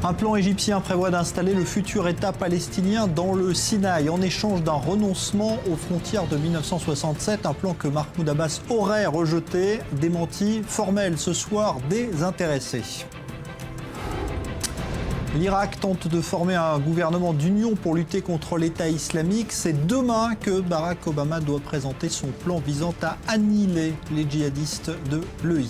Un plan égyptien prévoit d'installer le futur État palestinien dans le Sinaï en échange d'un renoncement aux frontières de 1967, un plan que Mahmoud Abbas aurait rejeté, démenti formel ce soir des intéressés. L'Irak tente de former un gouvernement d'union pour lutter contre l'État islamique. C'est demain que Barack Obama doit présenter son plan visant à annihiler les djihadistes de l'EI.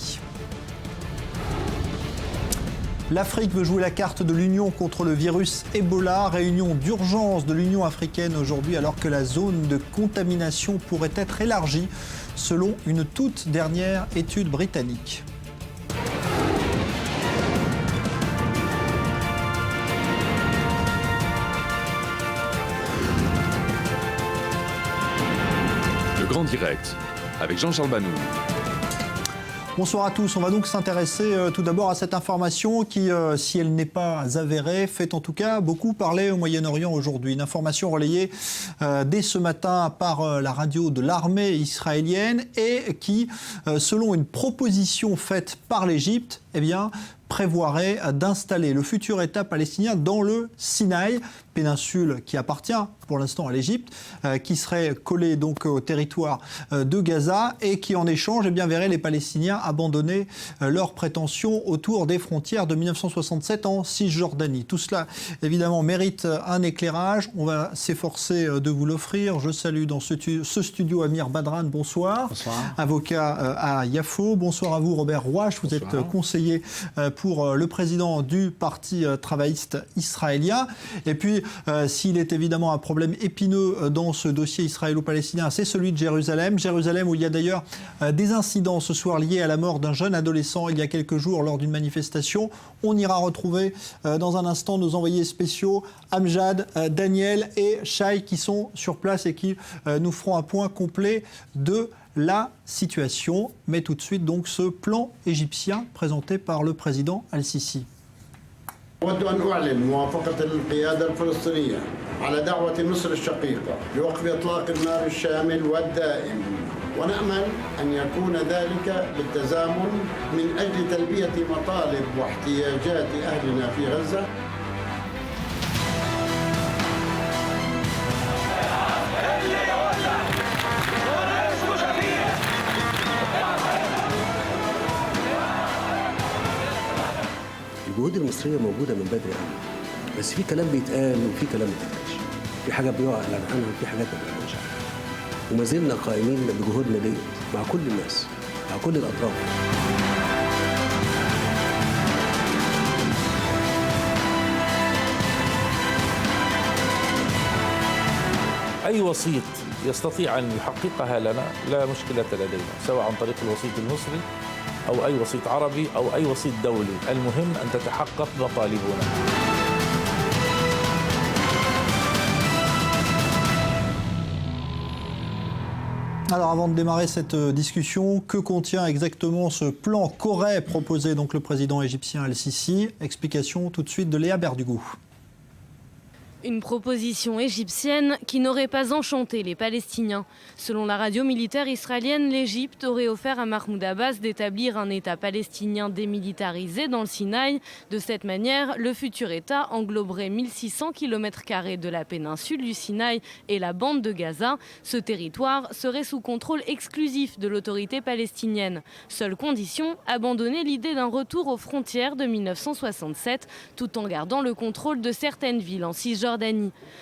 L'Afrique veut jouer la carte de l'Union contre le virus Ebola. Réunion d'urgence de l'Union africaine aujourd'hui alors que la zone de contamination pourrait être élargie selon une toute dernière étude britannique. Le Grand Direct avec Jean-Charles Banou. Bonsoir à tous. On va donc s'intéresser tout d'abord à cette information qui, si elle n'est pas avérée, fait en tout cas beaucoup parler au Moyen-Orient aujourd'hui. Une information relayée dès ce matin par la radio de l'armée israélienne et qui, selon une proposition faite par l'Égypte, prévoirait d'installer le futur État palestinien dans le Sinaï, péninsule qui appartient pour l'instant à l'Égypte, qui serait collée donc au territoire de Gaza et qui en échange verrait les Palestiniens abandonner leurs prétentions autour des frontières de 1967 en Cisjordanie. Tout cela évidemment mérite un éclairage, on va s'efforcer de vous l'offrir. Je salue dans ce studio Amir Badran, bonsoir. Bonsoir. Avocat à Yafo. Bonsoir à vous Robert Rouache, vous êtes conseiller pour le président du Parti travailliste israélien. Et puis, s'il est évidemment un problème épineux dans ce dossier israélo-palestinien, c'est celui de Jérusalem. Jérusalem où il y a d'ailleurs des incidents ce soir liés à la mort d'un jeune adolescent il y a quelques jours lors d'une manifestation. On ira retrouver dans un instant nos envoyés spéciaux Amjad, Daniel et Shai qui sont sur place et qui nous feront un point complet de la situation. Mais tout de suite donc ce plan égyptien présenté par le président Al-Sisi. أود أن أعلن موافقة القيادة الفلسطينية على دعوة مصر الشقيقة لوقف إطلاق النار الشامل والدائم ونأمل أن يكون ذلك بالتزامن من أجل تلبية مطالب واحتياجات أهلنا في غزة. الجهود المصرية موجودة من بدري قوي، بس في كلام بيتقال وفي كلام ما بيتقالش، في حاجات بيعلن عنها وفي حاجات ما بيعلنش عنها. وما زلنا قائمين بجهودنا دي مع كل الناس، مع كل الأطراف. أي وسيط يستطيع أن يحققها لنا لا مشكلة لدينا، سواء عن طريق الوسيط المصري أو أي وسيط عربي أو أي وسيط دولي، المهم أن تتحقق مطالبنا. Alors avant de démarrer cette discussion, que contient exactement ce plan qu'aurait proposé donc le président égyptien Al-Sisi? Explication tout de suite de Léa Berdugou. Une proposition égyptienne qui n'aurait pas enchanté les Palestiniens. Selon la radio militaire israélienne, l'Égypte aurait offert à Mahmoud Abbas d'établir un État palestinien démilitarisé dans le Sinaï. De cette manière, le futur État engloberait 1600 km² de la péninsule du Sinaï et la bande de Gaza. Ce territoire serait sous contrôle exclusif de l'autorité palestinienne. Seule condition, abandonner l'idée d'un retour aux frontières de 1967, tout en gardant le contrôle de certaines villes en Cisjordanie.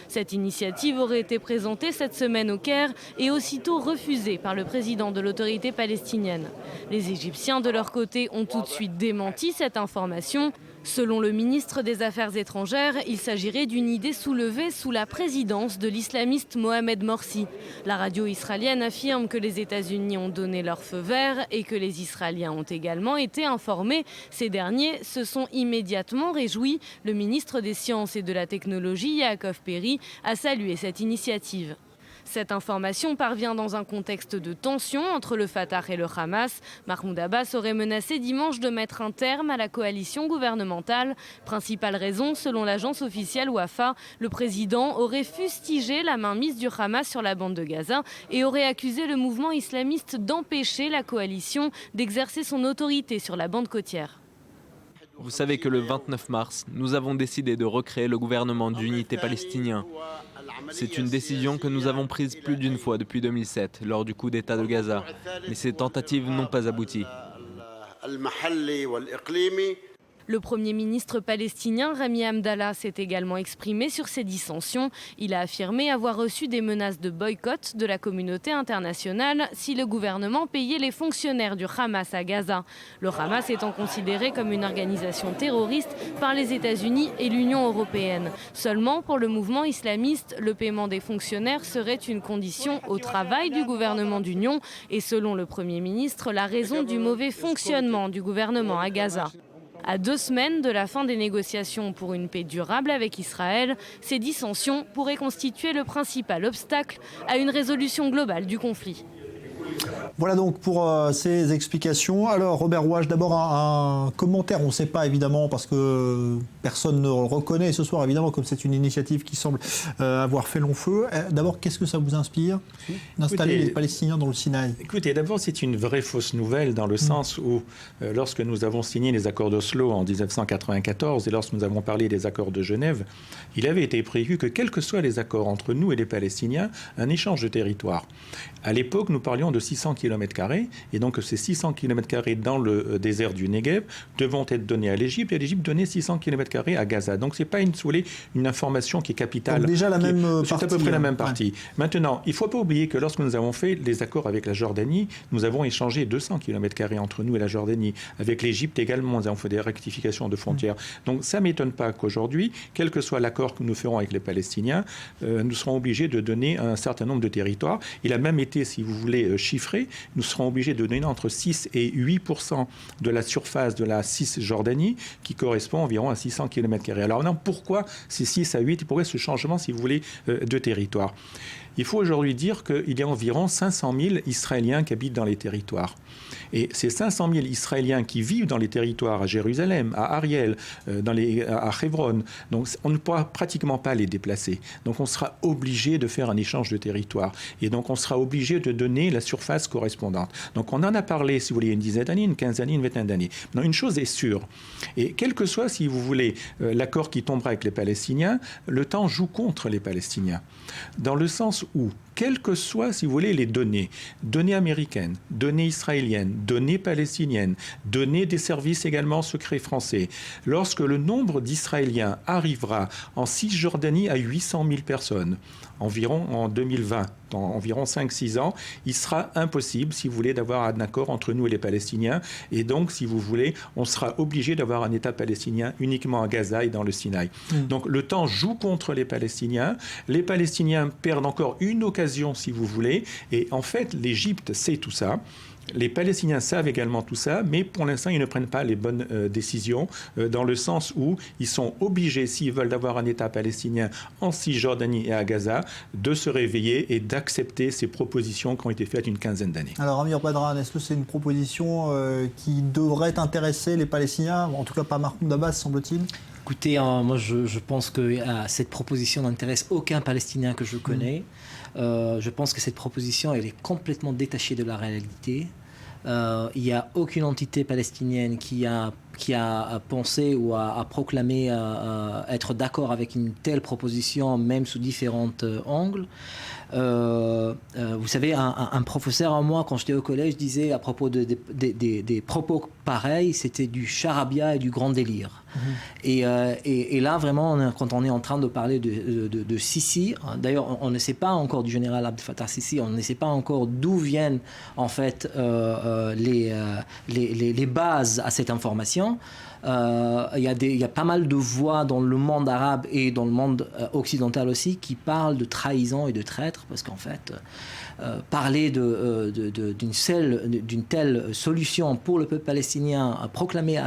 Cette initiative aurait été présentée cette semaine au Caire et aussitôt refusée par le président de l'autorité palestinienne. Les Égyptiens, de leur côté, ont tout de suite démenti cette information. Selon le ministre des Affaires étrangères, il s'agirait d'une idée soulevée sous la présidence de l'islamiste Mohamed Morsi. La radio israélienne affirme que les États-Unis ont donné leur feu vert et que les Israéliens ont également été informés. Ces derniers se sont immédiatement réjouis. Le ministre des Sciences et de la Technologie, Yaakov Peri, a salué cette initiative. Cette information parvient dans un contexte de tension entre le Fatah et le Hamas. Mahmoud Abbas aurait menacé dimanche de mettre un terme à la coalition gouvernementale. Principale raison, selon l'agence officielle Wafa, le président aurait fustigé la mainmise du Hamas sur la bande de Gaza et aurait accusé le mouvement islamiste d'empêcher la coalition d'exercer son autorité sur la bande côtière. Vous savez que le 29 mars, nous avons décidé de recréer le gouvernement d'unité palestinien. C'est une décision que nous avons prise plus d'une fois depuis 2007, lors du coup d'État de Gaza. Mais ces tentatives n'ont pas abouti. Le Premier ministre palestinien Rami Hamdallah s'est également exprimé sur ces dissensions. Il a affirmé avoir reçu des menaces de boycott de la communauté internationale si le gouvernement payait les fonctionnaires du Hamas à Gaza. Le Hamas étant considéré comme une organisation terroriste par les États-Unis et l'Union européenne. Seulement, pour le mouvement islamiste, le paiement des fonctionnaires serait une condition au travail du gouvernement d'union et selon le Premier ministre, la raison du mauvais fonctionnement du gouvernement à Gaza. À 2 semaines de la fin des négociations pour une paix durable avec Israël, ces dissensions pourraient constituer le principal obstacle à une résolution globale du conflit. Voilà donc pour ces explications. Alors Robert Rouache, d'abord un commentaire, on ne sait pas évidemment parce que personne ne le reconnaît ce soir évidemment comme c'est une initiative qui semble avoir fait long feu. D'abord, qu'est-ce que ça vous inspire d'installer les Palestiniens dans le Sinaï? Écoutez, d'abord c'est une vraie fausse nouvelle dans le sens où lorsque nous avons signé les accords d'Oslo en 1994 et lorsque nous avons parlé des accords de Genève, il avait été prévu que quels que soient les accords entre nous et les Palestiniens, un échange de territoire. À l'époque, nous parlions de 600 km² et donc ces 600 km² dans le désert du Negev devront être donnés à l'Égypte et l'Égypte donnait 600 km² à Gaza. Donc c'est pas une information qui est capitale. Donc déjà la même partie. C'est à peu près la même partie. Ouais. Maintenant, il ne faut pas oublier que lorsque nous avons fait les accords avec la Jordanie, nous avons échangé 200 km² entre nous et la Jordanie. Avec l'Égypte également, nous avons fait des rectifications de frontières. Donc ça ne m'étonne pas qu'aujourd'hui, quel que soit l'accord que nous ferons avec les Palestiniens, nous serons obligés de donner un certain nombre de territoires. Il a même été, si vous voulez, chiffré, nous serons obligés de donner entre 6 et 8% de la surface de la Cisjordanie, qui correspond environ à 600 km². Alors maintenant, pourquoi ces 6 à 8 et pourquoi ce changement, si vous voulez, de territoire? Il faut aujourd'hui dire qu'il y a environ 500 000 Israéliens qui habitent dans les territoires. Et ces 500 000 Israéliens qui vivent dans les territoires à Jérusalem, à Ariel, à Hebron, donc on ne pourra pratiquement pas les déplacer. Donc on sera obligé de faire un échange de territoire. Et donc on sera obligé de donner la surface correspondante. Donc on en a parlé, si vous voulez, une dizaine d'années, une quinzaine d'années, une vingtaine d'années. Maintenant, une chose est sûre. Et quel que soit, si vous voulez, l'accord qui tombera avec les Palestiniens, le temps joue contre les Palestiniens. Dans le sens où, quelles que soient, si vous voulez, les données américaines, données israéliennes, données palestiniennes, données des services également secrets français, lorsque le nombre d'Israéliens arrivera en Cisjordanie à 800 000 personnes, environ en 2020, dans environ 5-6 ans, il sera impossible, si vous voulez, d'avoir un accord entre nous et les Palestiniens. Et donc, si vous voulez, on sera obligé d'avoir un État palestinien uniquement à Gaza et dans le Sinaï. Donc, le temps joue contre les Palestiniens. Les Palestiniens perdent encore une occasion, si vous voulez. Et en fait, l'Égypte sait tout ça. Les Palestiniens savent également tout ça, mais pour l'instant, ils ne prennent pas les bonnes décisions, dans le sens où ils sont obligés, s'ils veulent avoir un État palestinien en Cisjordanie et à Gaza, de se réveiller et d'accepter ces propositions qui ont été faites une quinzaine d'années. Alors, Amir Badran, est-ce que c'est une proposition qui devrait intéresser les Palestiniens, en tout cas pas Mahmoud Abbas, semble-t-il? Écoutez, moi je pense que cette proposition n'intéresse aucun Palestinien que je connais. Je pense que cette proposition, elle est complètement détachée de la réalité. Il n'y a aucune entité palestinienne qui a pensé ou a proclamé être d'accord avec une telle proposition, même sous différents angles. Vous savez, un professeur à moi, quand j'étais au collège, disait à propos des propos pareils, c'était du charabia et du grand délire. Et là, vraiment, quand on est en train de parler de Sisi, d'ailleurs, on ne sait pas encore du général Abdel Fattah Sisi, on ne sait pas encore d'où viennent, en fait, les bases à cette information. Il y a pas mal de voix dans le monde arabe et dans le monde occidental aussi qui parlent de trahison et de traître, parce qu'en fait, parler d'une telle solution pour le peuple palestinien proclamée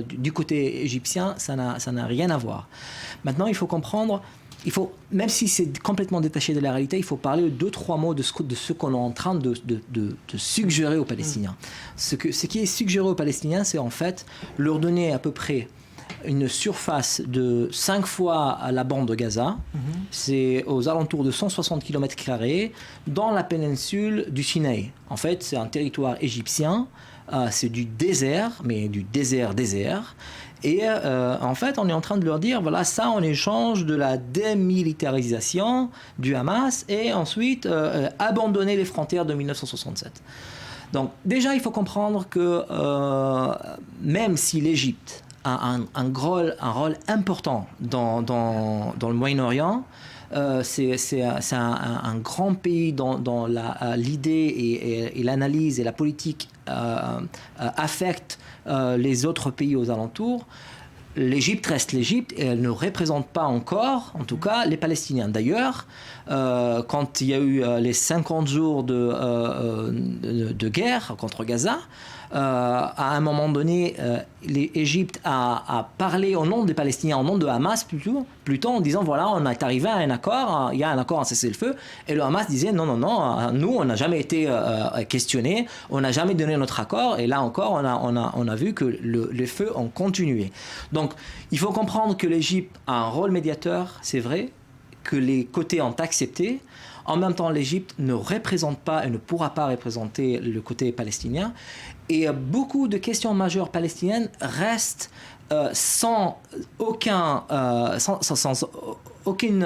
du côté égyptien, ça n'a rien à voir. Maintenant, il faut comprendre, même si c'est complètement détaché de la réalité, il faut parler 2-3 mots de ce qu'on est en train de suggérer aux Palestiniens. Ce qui est suggéré aux Palestiniens, c'est en fait leur donner à peu près une surface de 5 fois à la bande de Gaza, c'est aux alentours de 160 km² dans la péninsule du Sinaï. En fait, c'est un territoire égyptien, c'est du désert, mais du désert. Et en fait, on est en train de leur dire, voilà, ça en échange de la démilitarisation du Hamas et ensuite abandonner les frontières de 1967. Donc déjà, il faut comprendre que même si l'Égypte a un rôle important dans le Moyen-Orient, c'est un grand pays dont l'idée et l'analyse et la politique affectent les autres pays aux alentours. L'Égypte reste l'Égypte et elle ne représente pas encore, en tout cas, les Palestiniens. D'ailleurs, quand il y a eu les 50 jours de guerre contre Gaza, à un moment donné, l'Égypte a parlé au nom des Palestiniens, au nom de Hamas plutôt en disant voilà, on est arrivé à un accord, il y a un accord en cessez-le-feu, et le Hamas disait non, nous on n'a jamais été questionnés, on n'a jamais donné notre accord, et là encore on a vu que les feux ont continué. Donc il faut comprendre que l'Égypte a un rôle médiateur, c'est vrai, que les côtés ont accepté. En même temps, l'Égypte ne représente pas et ne pourra pas représenter le côté palestinien. Et beaucoup de questions majeures palestiniennes restent sans aucune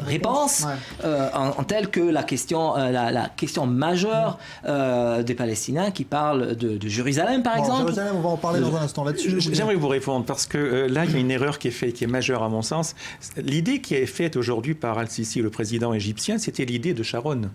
réponse en telle que la question majeure des Palestiniens qui parlent de Jérusalem, par exemple. Jérusalem, on va en parler dans un instant là-dessus. J'aimerais vous répondre parce que là, il y a une erreur qui est faite, qui est majeure à mon sens. L'idée qui est faite aujourd'hui par Al-Sisi, le président égyptien, c'était l'idée de Sharon.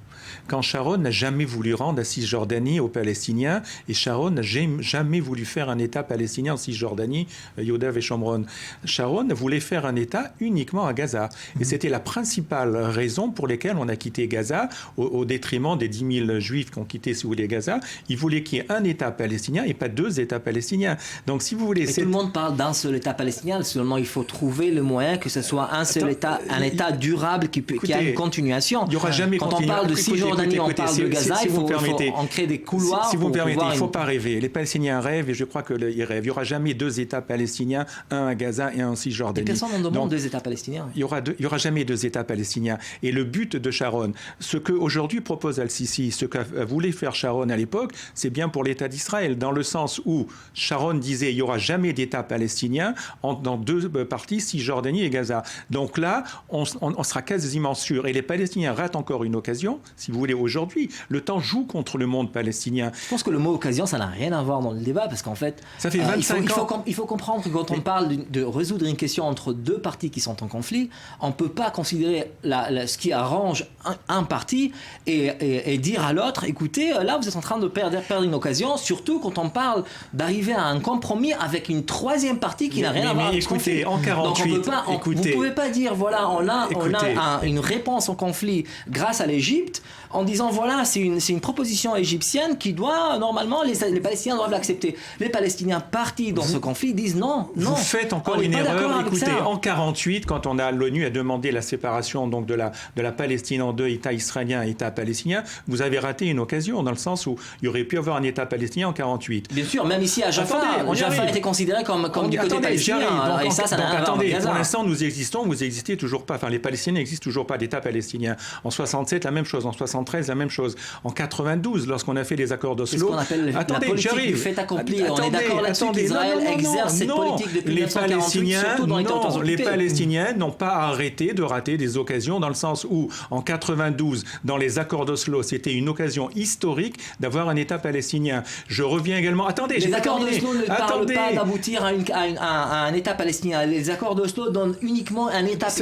Quand Sharon n'a jamais voulu rendre la Cisjordanie aux Palestiniens, et Sharon n'a jamais voulu faire un État palestinien en Cisjordanie, Yehuda et Shomron. Sharon voulait faire un État uniquement à Gaza. Et c'était la principale raison pour laquelle on a quitté Gaza, au détriment des 10 000 Juifs qui ont quitté, si vous voulez, Gaza. Il voulait qu'il y ait un État palestinien et pas 2 États palestiniens. Donc, si vous voulez... Mais tout le monde parle d'un seul État palestinien. Seulement, il faut trouver le moyen que ce soit un seul État, un État durable qui a une continuation. Il n'y aura jamais Quand on parle de Cisjordanie, on parle de Gaza, il faut en créer des couloirs. Si vous me permettez, il ne faut pas rêver. Les Palestiniens rêvent et je crois qu'ils rêvent. Il n'y aura jamais 2 États palestiniens, un à Gaza et un en Cisjordanie. Et personne ne demande 2 États palestiniens. Il y aura jamais 2 États palestiniens. Et le but de Sharon, ce qu'aujourd'hui propose Al-Sisi, ce qu'a voulu faire Sharon à l'époque, c'est bien pour l'État d'Israël, dans le sens où Sharon disait il n'y aura jamais d'État palestinien dans 2 parties, Cisjordanie et Gaza. Donc là, on sera quasiment sûr. Et les Palestiniens ratent encore une occasion, si vous voulez, aujourd'hui. Le temps joue contre le monde palestinien. Je pense que le mot occasion, ça n'a rien à voir dans le débat, parce qu'en fait, ça fait 25 ans. Il faut comprendre que quand on parle de résoudre une question entre 2 parties qui sont en conflit, on ne peut pas considérer ce qui arrange un parti et dire à l'autre, écoutez, là vous êtes en train de perdre une occasion, surtout quand on parle d'arriver à un compromis avec une 3e partie qui n'a rien à voir avec ce conflit. En 48, donc vous ne pouvez pas dire, voilà, on a une réponse au conflit grâce à l'Égypte, en disant, voilà, c'est une proposition égyptienne qui doit, normalement, les Palestiniens doivent l'accepter. Les Palestiniens partis dans ce conflit disent non. Vous faites encore une erreur. Écoutez, en 48, quand l'ONU a demandé la séparation donc de la Palestine en 2 États israéliens et États palestiniens, vous avez raté une occasion, dans le sens où il y aurait pu avoir un État palestinien en 48. Bien sûr, même ici à Jaffa, Jaffa était considéré comme du côté palestinien. Et ça n'a rien à voir avec Gaza. Pour l'instant, nous existons, vous n'existez toujours pas. Enfin, les Palestiniens n'existent toujours pas d'État palestinien. En 67, la même chose. En 73, la même chose. En 92, lorsqu'on a fait les accords d'Oslo. C'est ce qu'on appelle la politique du fait accompli. On est d'accord là-dessus qu'Israël exerce cette politique depuis 1948, surtout dans les territoires occupés. Les Palestiniens n'ont pas arrêté de rater des occasions, dans le sens où, en 92, dans les accords d'Oslo, c'était une occasion historique d'avoir un État palestinien. Je reviens également... Les accords d'Oslo ne parlent pas d'aboutir à un État palestinien. Les accords d'Oslo donnent uniquement une étape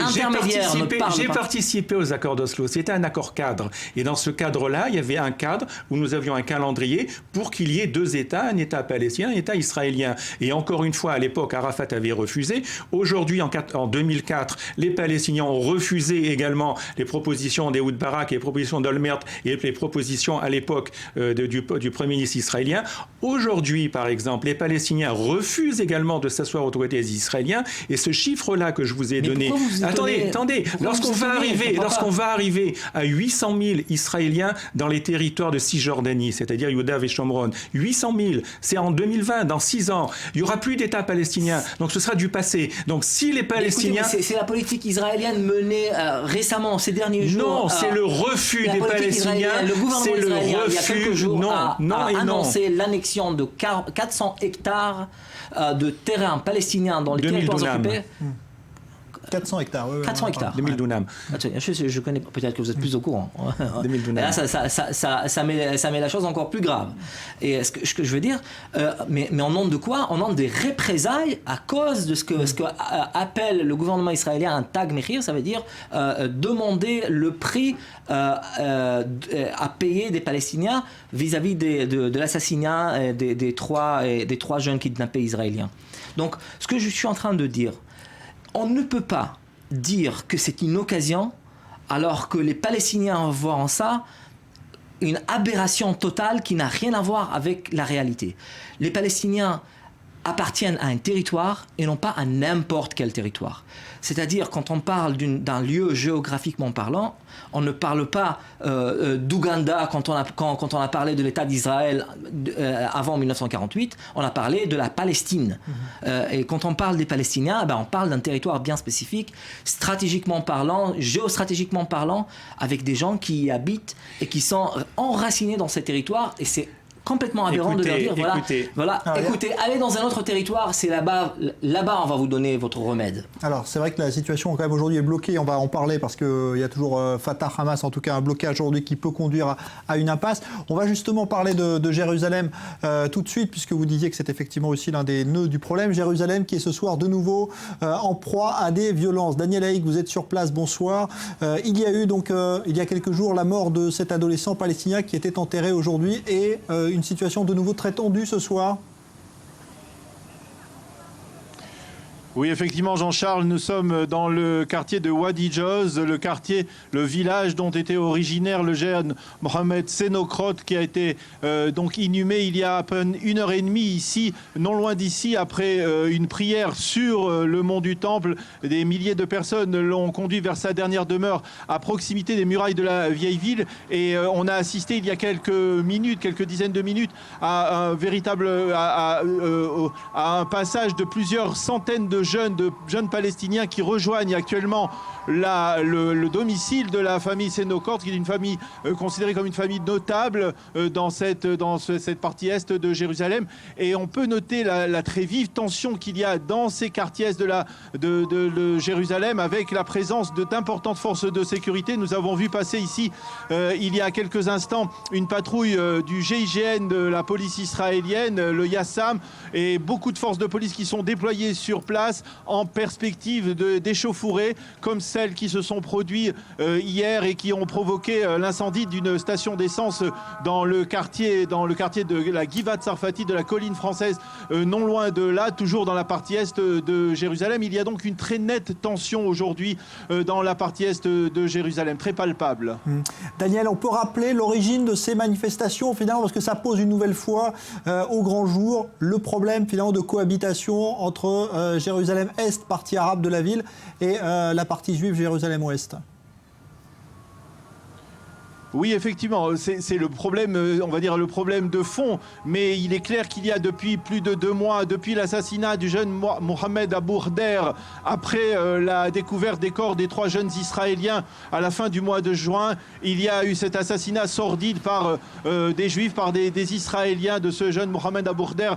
intermédiaire. J'ai participé aux accords d'Oslo. C'était un accord cadre. Et dans ce cadre-là, il y avait un cadre où nous avions un calendrier pour qu'il y ait 2 États, un État palestinien, un État israélien. Et encore une fois, à l'époque, Arafat avait refusé. Aujourd'hui, en 2004, les Palestiniens ont refusé également les propositions d'Ehud Barak et les propositions d'Olmert et les propositions à l'époque du Premier ministre israélien. Aujourd'hui, par exemple, les Palestiniens refusent également de s'asseoir aux côtés des Israéliens. Et ce chiffre-là que je vous ai donné... Attendez. Lorsqu'on va arriver à 800 000 Israéliens dans les territoires de Cisjordanie, c'est-à-dire Yehuda et Shomron, 800 000, c'est en 2020, dans 6 ans. Il n'y aura plus d'État palestinien. Donc ce sera du passé. Donc si les Palestiniens... Écoutez, c'est la politique israélienne menée récemment, ces derniers jours. Non, c'est le refus des Palestiniens. Le gouvernement israélien, il y a quelques jours, a annoncé non. l'annexion de 400 hectares de terrain palestinien dans les territoires occupés. 400 hectares, oui. 400 hectares. 2000 dunams. Je connais, peut-être que vous êtes plus au courant. 2000 dunams. Là, ça met la chose encore plus grave. Et ce que je veux dire, mais on demande de quoi? On demande des représailles à cause de ce que appelle le gouvernement israélien un tag mechir, ça veut dire demander le prix à payer des Palestiniens vis-à-vis de l'assassinat des trois jeunes kidnappés israéliens. Donc, ce que je suis en train de dire, on ne peut pas dire que c'est une occasion alors que les Palestiniens voient en ça une aberration totale qui n'a rien à voir avec la réalité. Les Palestiniens appartiennent à un territoire et non pas à n'importe quel territoire. C'est-à-dire, quand on parle d'un lieu géographiquement parlant, on ne parle pas d'Ouganda quand on a parlé de l'État d'Israël avant 1948, on a parlé de la Palestine. Et quand on parle des Palestiniens, on parle d'un territoire bien spécifique, stratégiquement parlant, géostratégiquement parlant, avec des gens qui y habitent et qui sont enracinés dans ces territoires, et c'est complètement aberrant de leur dire écoutez, allez dans un autre territoire, c'est là-bas on va vous donner votre remède. Alors c'est vrai que la situation quand même aujourd'hui est bloquée, on va en parler parce qu'il y a toujours Fatah, Hamas, en tout cas un blocage aujourd'hui qui peut conduire à une impasse. On va justement parler de Jérusalem tout de suite, puisque vous disiez que c'est effectivement aussi l'un des nœuds du problème. Jérusalem qui est ce soir de nouveau en proie à des violences. Daniel Haïk, vous êtes sur place, bonsoir. Il y a eu donc il y a quelques jours la mort de cet adolescent palestinien qui était enterré aujourd'hui et une situation de nouveau très tendue ce soir. Oui, effectivement, Jean-Charles, nous sommes dans le quartier de Wadi Joz, le village dont était originaire le jeune Mohamed Senokrot, qui a été donc inhumé il y a à peine 1h30 ici, non loin d'ici, après une prière sur le mont du Temple. Des milliers de personnes l'ont conduit vers sa dernière demeure à proximité des murailles de la vieille ville. Et on a assisté il y a quelques dizaines de minutes, à un passage de plusieurs centaines de jeunes Palestiniens qui rejoignent actuellement le domicile de la famille Senokrot, qui est une famille considérée comme une famille notable dans cette partie est de Jérusalem. Et on peut noter la très vive tension qu'il y a dans ces quartiers est de Jérusalem, avec la présence d'importantes forces de sécurité. Nous avons vu passer ici, il y a quelques instants, une patrouille du GIGN de la police israélienne, le Yassam, et beaucoup de forces de police qui sont déployées sur place en perspective d'échauffourées comme celles qui se sont produites hier et qui ont provoqué l'incendie d'une station d'essence dans le quartier de la Givat Sarfati, de la colline française, non loin de là, toujours dans la partie est de Jérusalem. Il y a donc une très nette tension aujourd'hui dans la partie est de Jérusalem, très palpable. Daniel, on peut rappeler l'origine de ces manifestations finalement, parce que ça pose une nouvelle fois au grand jour le problème finalement de cohabitation entre Jérusalem-Est, partie arabe de la ville, et la partie juive Jérusalem-Ouest. Oui, effectivement, c'est le problème, on va dire le problème de fond, mais il est clair qu'il y a depuis plus de 2 mois, depuis l'assassinat du jeune Mohamed Abourder, après la découverte des corps des 3 jeunes Israéliens à la fin du mois de juin, il y a eu cet assassinat sordide par des Juifs, par des Israéliens de ce jeune Mohamed Abourder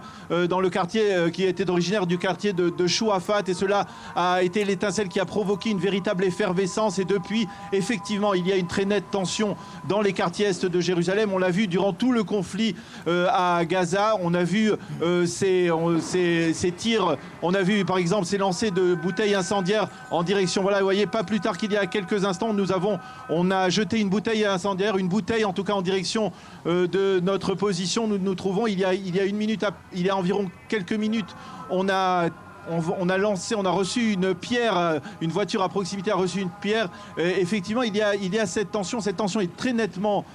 dans le quartier qui était originaire du quartier de Chouafat, et cela a été l'étincelle qui a provoqué une véritable effervescence, et depuis, effectivement, il y a une très nette tension dans les quartiers est de Jérusalem. On l'a vu durant tout le conflit à Gaza. On a vu ces tirs. On a vu, par exemple, ces lancers de bouteilles incendiaires en direction. Voilà, vous voyez, pas plus tard qu'il y a quelques instants, on a jeté une bouteille incendiaire, une bouteille en tout cas en direction de notre position. Nous trouvons, il y a environ quelques minutes, on a reçu une pierre, une voiture à proximité a reçu une pierre. Effectivement, il y a cette tension est très nettement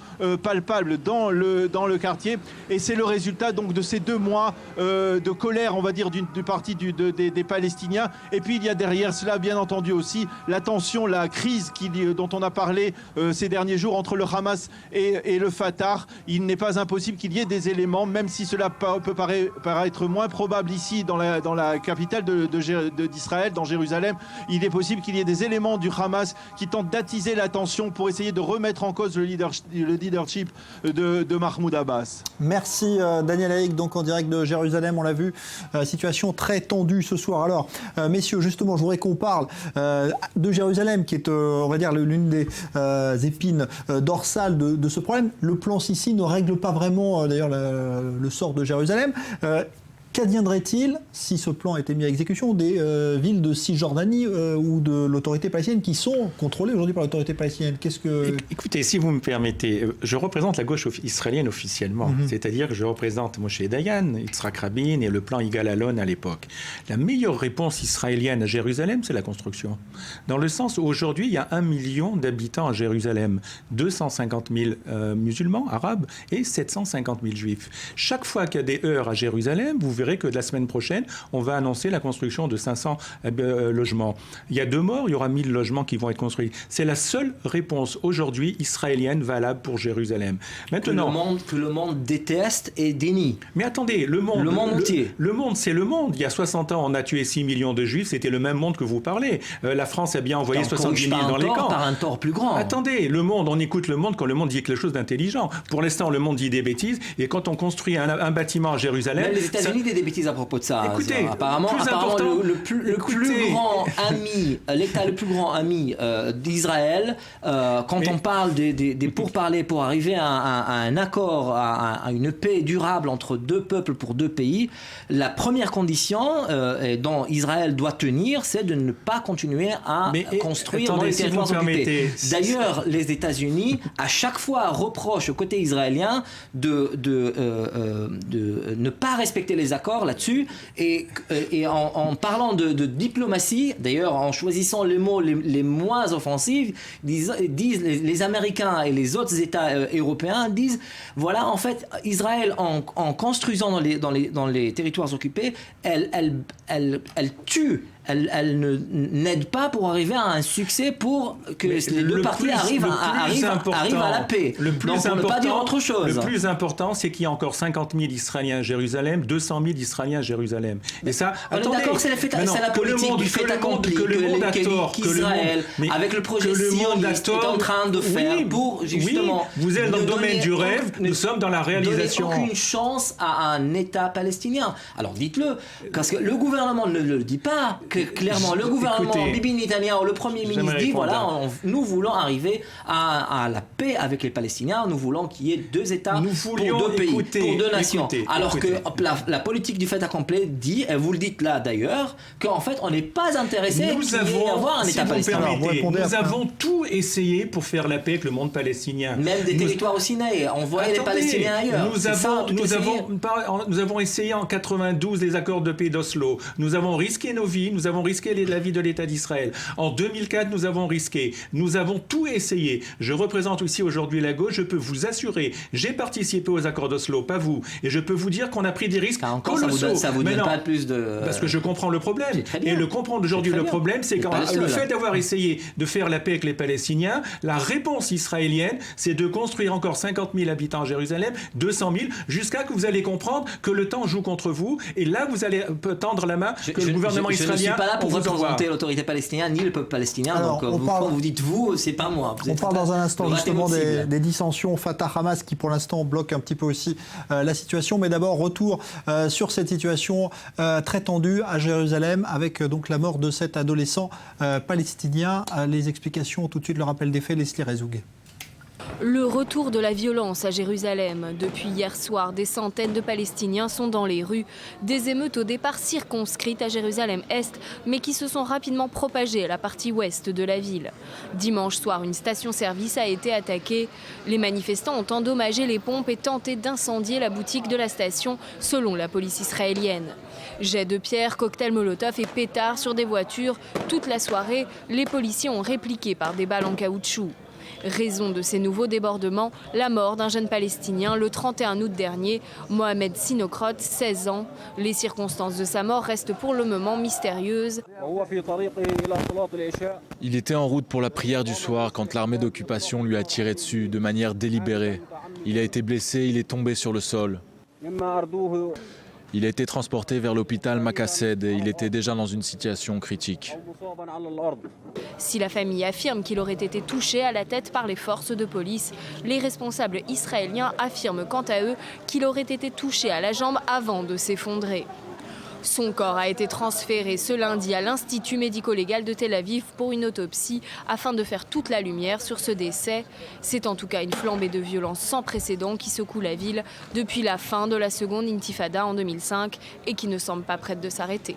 palpable dans le quartier, et c'est le résultat donc de ces 2 mois de colère, on va dire, du parti des Palestiniens. Et puis il y a derrière cela, bien entendu, aussi la tension, la crise dont on a parlé ces derniers jours entre le Hamas et le Fatah. Il n'est pas impossible qu'il y ait des éléments, même si cela peut paraître moins probable ici dans la capitale, capitale d'Israël, dans Jérusalem. Il est possible qu'il y ait des éléments du Hamas qui tentent d'attiser la tension pour essayer de remettre en cause le leadership de Mahmoud Abbas. Merci Daniel Haïk, donc en direct de Jérusalem, on l'a vu, situation très tendue ce soir. Alors, messieurs, justement, je voudrais qu'on parle de Jérusalem, qui est, on va dire, l'une des épines dorsales de ce problème. Le plan Sisi ne règle pas vraiment, d'ailleurs, le sort de Jérusalem. Qu'adviendrait-il si ce plan était mis à exécution des villes de Cisjordanie ou de l'autorité palestinienne qui sont contrôlées aujourd'hui par l'autorité palestinienne? Écoutez, si vous me permettez, je représente la gauche israélienne officiellement. C'est-à-dire que je représente Moshe Dayan, Yitzhak Rabin et le plan Yigal Allon à l'époque. La meilleure réponse israélienne à Jérusalem, c'est la construction. Dans le sens où aujourd'hui, il y a 1 million d'habitants à Jérusalem, 250 000 musulmans arabes et 750 000 juifs. Chaque fois qu'il y a des heurts à Jérusalem, vous verrez que de la semaine prochaine, on va annoncer la construction de 500 logements. Il y a 2 morts, il y aura 1000 logements qui vont être construits. C'est la seule réponse aujourd'hui israélienne valable pour Jérusalem. Maintenant, que le monde déteste et dénie. Mais attendez, le monde entier. Le monde, c'est le monde. Il y a 60 ans, on a tué 6 millions de juifs, c'était le même monde que vous parlez. La France a bien envoyé 70 000 dans les camps. Par un tort plus grand. Attendez, le monde, on écoute le monde quand le monde dit quelque chose d'intelligent. Pour l'instant, le monde dit des bêtises, et quand on construit un bâtiment à Jérusalem... Même les États-Unis disent des bêtises à propos de ça. Écoutez, apparemment le plus grand ami, l'État le plus grand ami d'Israël, quand on parle des pourparlers pour arriver à un accord, à une paix durable entre 2 peuples pour 2 pays, la première condition dont Israël doit tenir, c'est de ne pas continuer à construire dans les territoires occupés. D'ailleurs, les États-Unis, à chaque fois, reprochent au côté israélien de ne pas respecter les accords là-dessus, et en parlant de diplomatie, d'ailleurs en choisissant les mots les moins offensifs, disent les Américains et les autres États européens disent, voilà, en fait, Israël en construisant dans les territoires occupés, elle tue. Elle n'aide pas pour arriver à un succès pour que les 2 parties arrivent à la paix. Donc on ne peut pas dire autre chose. Le plus important, c'est qu'il y a encore 50 000 Israéliens à Jérusalem, 200 000 Israéliens à Jérusalem. Et ça, on est d'accord, c'est la politique du fait accompli qu'Israël, avec le projet sioniste, est en train de faire pour justement... Oui, vous êtes dans le domaine du rêve, nous sommes dans la réalisation. Ne donner aucune chance à un État palestinien. Alors dites-le, parce que le gouvernement ne le dit pas. Clairement, le gouvernement, Bibi Netanyahu, le Premier ministre, dit voilà, nous voulons arriver à la paix avec les Palestiniens, nous voulons qu'il y ait 2 États pour 2 pays, pour 2 nations. Alors que la politique du fait accompli dit, et vous le dites là d'ailleurs, qu'en fait on n'est pas intéressé à avoir un État palestinien. Nous avons tout essayé pour faire la paix avec le monde palestinien. Même des territoires au Sinaï, on voyait les Palestiniens ailleurs. Nous avons essayé en 92 les accords de paix d'Oslo. Nous avons risqué nos vies, nous avons risqué la vie de l'État d'Israël. En 2004, nous avons risqué. Nous avons tout essayé. Je représente aussi aujourd'hui la gauche. Je peux vous assurer, j'ai participé aux accords d'Oslo, pas vous. Et je peux vous dire qu'on a pris des risques colossaux. Ça vous donne pas plus de... Parce que je comprends le problème. Et le comprendre aujourd'hui, le problème, c'est que le fait d'avoir essayé de faire la paix avec les Palestiniens, la réponse israélienne, c'est de construire encore 50 000 habitants à Jérusalem, 200 000, jusqu'à que vous allez comprendre que le temps joue contre vous. Et là, vous allez tendre la main que le gouvernement israélien... pas là pour représenter l'autorité palestinienne ni le peuple palestinien. Alors, donc vous dites vous, c'est pas moi. On parle dans un instant justement des dissensions Fatah-Hamas qui pour l'instant bloquent un petit peu aussi la situation. Mais d'abord, retour sur cette situation très tendue à Jérusalem avec donc la mort de cet adolescent palestinien. Les explications tout de suite, le rappel des faits, Leslie Rezoug. Le retour de la violence à Jérusalem. Depuis hier soir, des centaines de Palestiniens sont dans les rues. Des émeutes au départ circonscrites à Jérusalem-Est, mais qui se sont rapidement propagées à la partie ouest de la ville. Dimanche soir, une station-service a été attaquée. Les manifestants ont endommagé les pompes et tenté d'incendier la boutique de la station, selon la police israélienne. Jets de pierre, cocktails Molotov et pétards sur des voitures. Toute la soirée, les policiers ont répliqué par des balles en caoutchouc. Raison de ces nouveaux débordements, la mort d'un jeune Palestinien le 31 août dernier, Mohamed Sinokrot, 16 ans. Les circonstances de sa mort restent pour le moment mystérieuses. Il était en route pour la prière du soir quand l'armée d'occupation lui a tiré dessus de manière délibérée. Il a été blessé, il est tombé sur le sol. Il a été transporté vers l'hôpital Makassed et il était déjà dans une situation critique. Si la famille affirme qu'il aurait été touché à la tête par les forces de police, les responsables israéliens affirment quant à eux qu'il aurait été touché à la jambe avant de s'effondrer. Son corps a été transféré ce lundi à l'Institut médico-légal de Tel Aviv pour une autopsie afin de faire toute la lumière sur ce décès. C'est en tout cas une flambée de violence sans précédent qui secoue la ville depuis la fin de la seconde intifada en 2005 et qui ne semble pas prête de s'arrêter.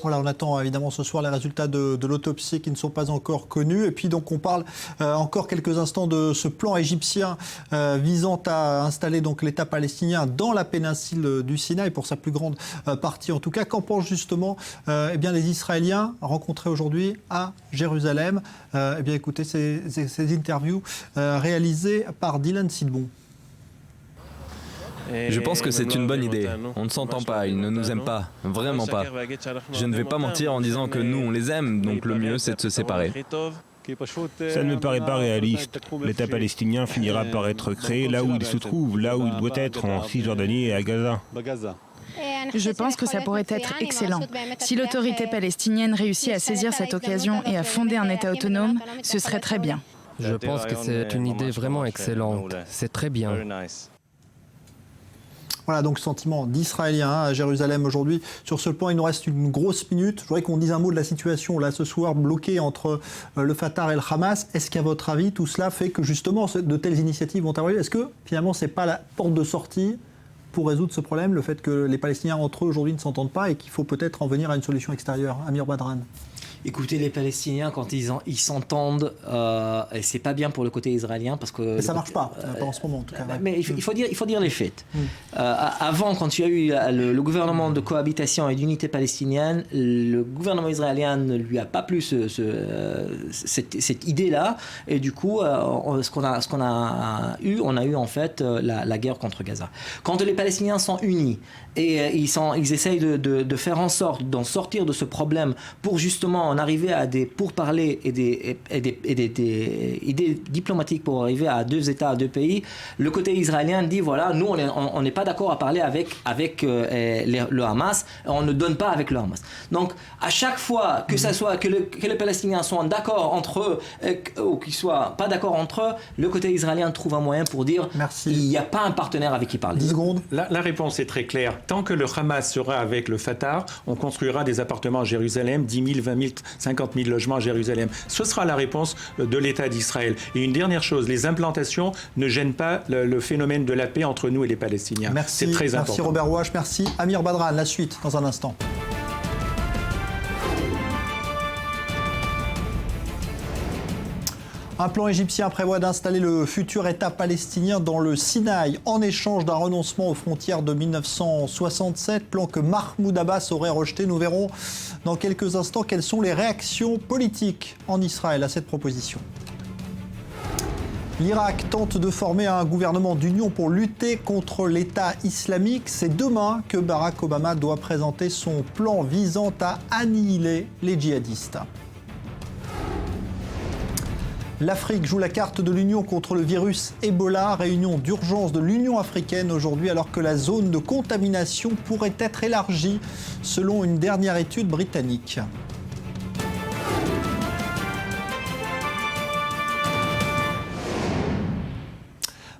Voilà, on attend évidemment ce soir les résultats de l'autopsie qui ne sont pas encore connus. Et puis donc on parle encore quelques instants de ce plan égyptien visant à installer donc l'État palestinien dans la péninsule du Sinaï pour sa plus grande partie en tout cas. Qu'en pensent justement eh bien, les Israéliens rencontrés aujourd'hui à Jérusalem? Eh bien écoutez ces interviews réalisées par Dylan Sidbon. Je pense que c'est une bonne idée. On ne s'entend pas, ils ne nous aiment pas, vraiment pas. Je ne vais pas mentir en disant que nous, on les aime, donc le mieux, c'est de se séparer. Ça ne me paraît pas réaliste. L'État palestinien finira par être créé là où il se trouve, là où il doit être, en Cisjordanie et à Gaza. Je pense que ça pourrait être excellent. Si l'autorité palestinienne réussit à saisir cette occasion et à fonder un État autonome, ce serait très bien. Je pense que c'est une idée vraiment excellente. C'est très bien. Voilà donc sentiment d'Israéliens à Jérusalem aujourd'hui. Sur ce point, il nous reste une grosse minute. Je voudrais qu'on dise un mot de la situation là ce soir bloquée entre le Fatah et le Hamas. Est-ce qu'à votre avis, tout cela fait que justement de telles initiatives vont avoir lieu? Est-ce que finalement ce n'est pas la porte de sortie pour résoudre ce problème, le fait que les Palestiniens entre eux aujourd'hui ne s'entendent pas et qu'il faut peut-être en venir à une solution extérieure? Amir Badran. Écoutez, les Palestiniens, quand ils s'entendent, et c'est pas bien pour le côté israélien parce que. Mais ça marche pas en ce moment en tout cas. Ouais. Mais il faut dire les faits. Avant, quand il y a eu le gouvernement de cohabitation et d'unité palestinienne, le gouvernement israélien ne lui a pas plu cette idée-là, et du coup, on a eu en fait la guerre contre Gaza. Quand les Palestiniens sont unis et ils essayent de faire en sorte d'en sortir de ce problème pour justement en arriver à des pourparlers et des idées diplomatiques pour arriver à 2 États, 2 pays, le côté israélien dit voilà, nous on n'est pas d'accord à parler avec le Hamas, on ne donne pas avec le Hamas. Donc à chaque fois que ça soit que les Palestiniens soient d'accord entre eux ou qu'ils soient pas d'accord entre eux, le côté israélien trouve un moyen pour dire il n'y a pas un partenaire avec qui parler. 10 secondes. La réponse est très claire. Tant que le Hamas sera avec le Fatah, on construira des appartements à Jérusalem, 10 000, 20 000, 50 000 logements à Jérusalem. Ce sera la réponse de l'État d'Israël. Et une dernière chose, les implantations ne gênent pas le phénomène de la paix entre nous et les Palestiniens. Merci, c'est très important. Merci Robert Rouache, merci Amir Badran. La suite dans un instant. Un plan égyptien prévoit d'installer le futur État palestinien dans le Sinaï en échange d'un renoncement aux frontières de 1967, plan que Mahmoud Abbas aurait rejeté. Nous verrons dans quelques instants quelles sont les réactions politiques en Israël à cette proposition. L'Irak tente de former un gouvernement d'union pour lutter contre l'État islamique. C'est demain que Barack Obama doit présenter son plan visant à annihiler les djihadistes. L'Afrique joue la carte de l'Union contre le virus Ebola. Réunion d'urgence de l'Union africaine aujourd'hui alors que la zone de contamination pourrait être élargie selon une dernière étude britannique.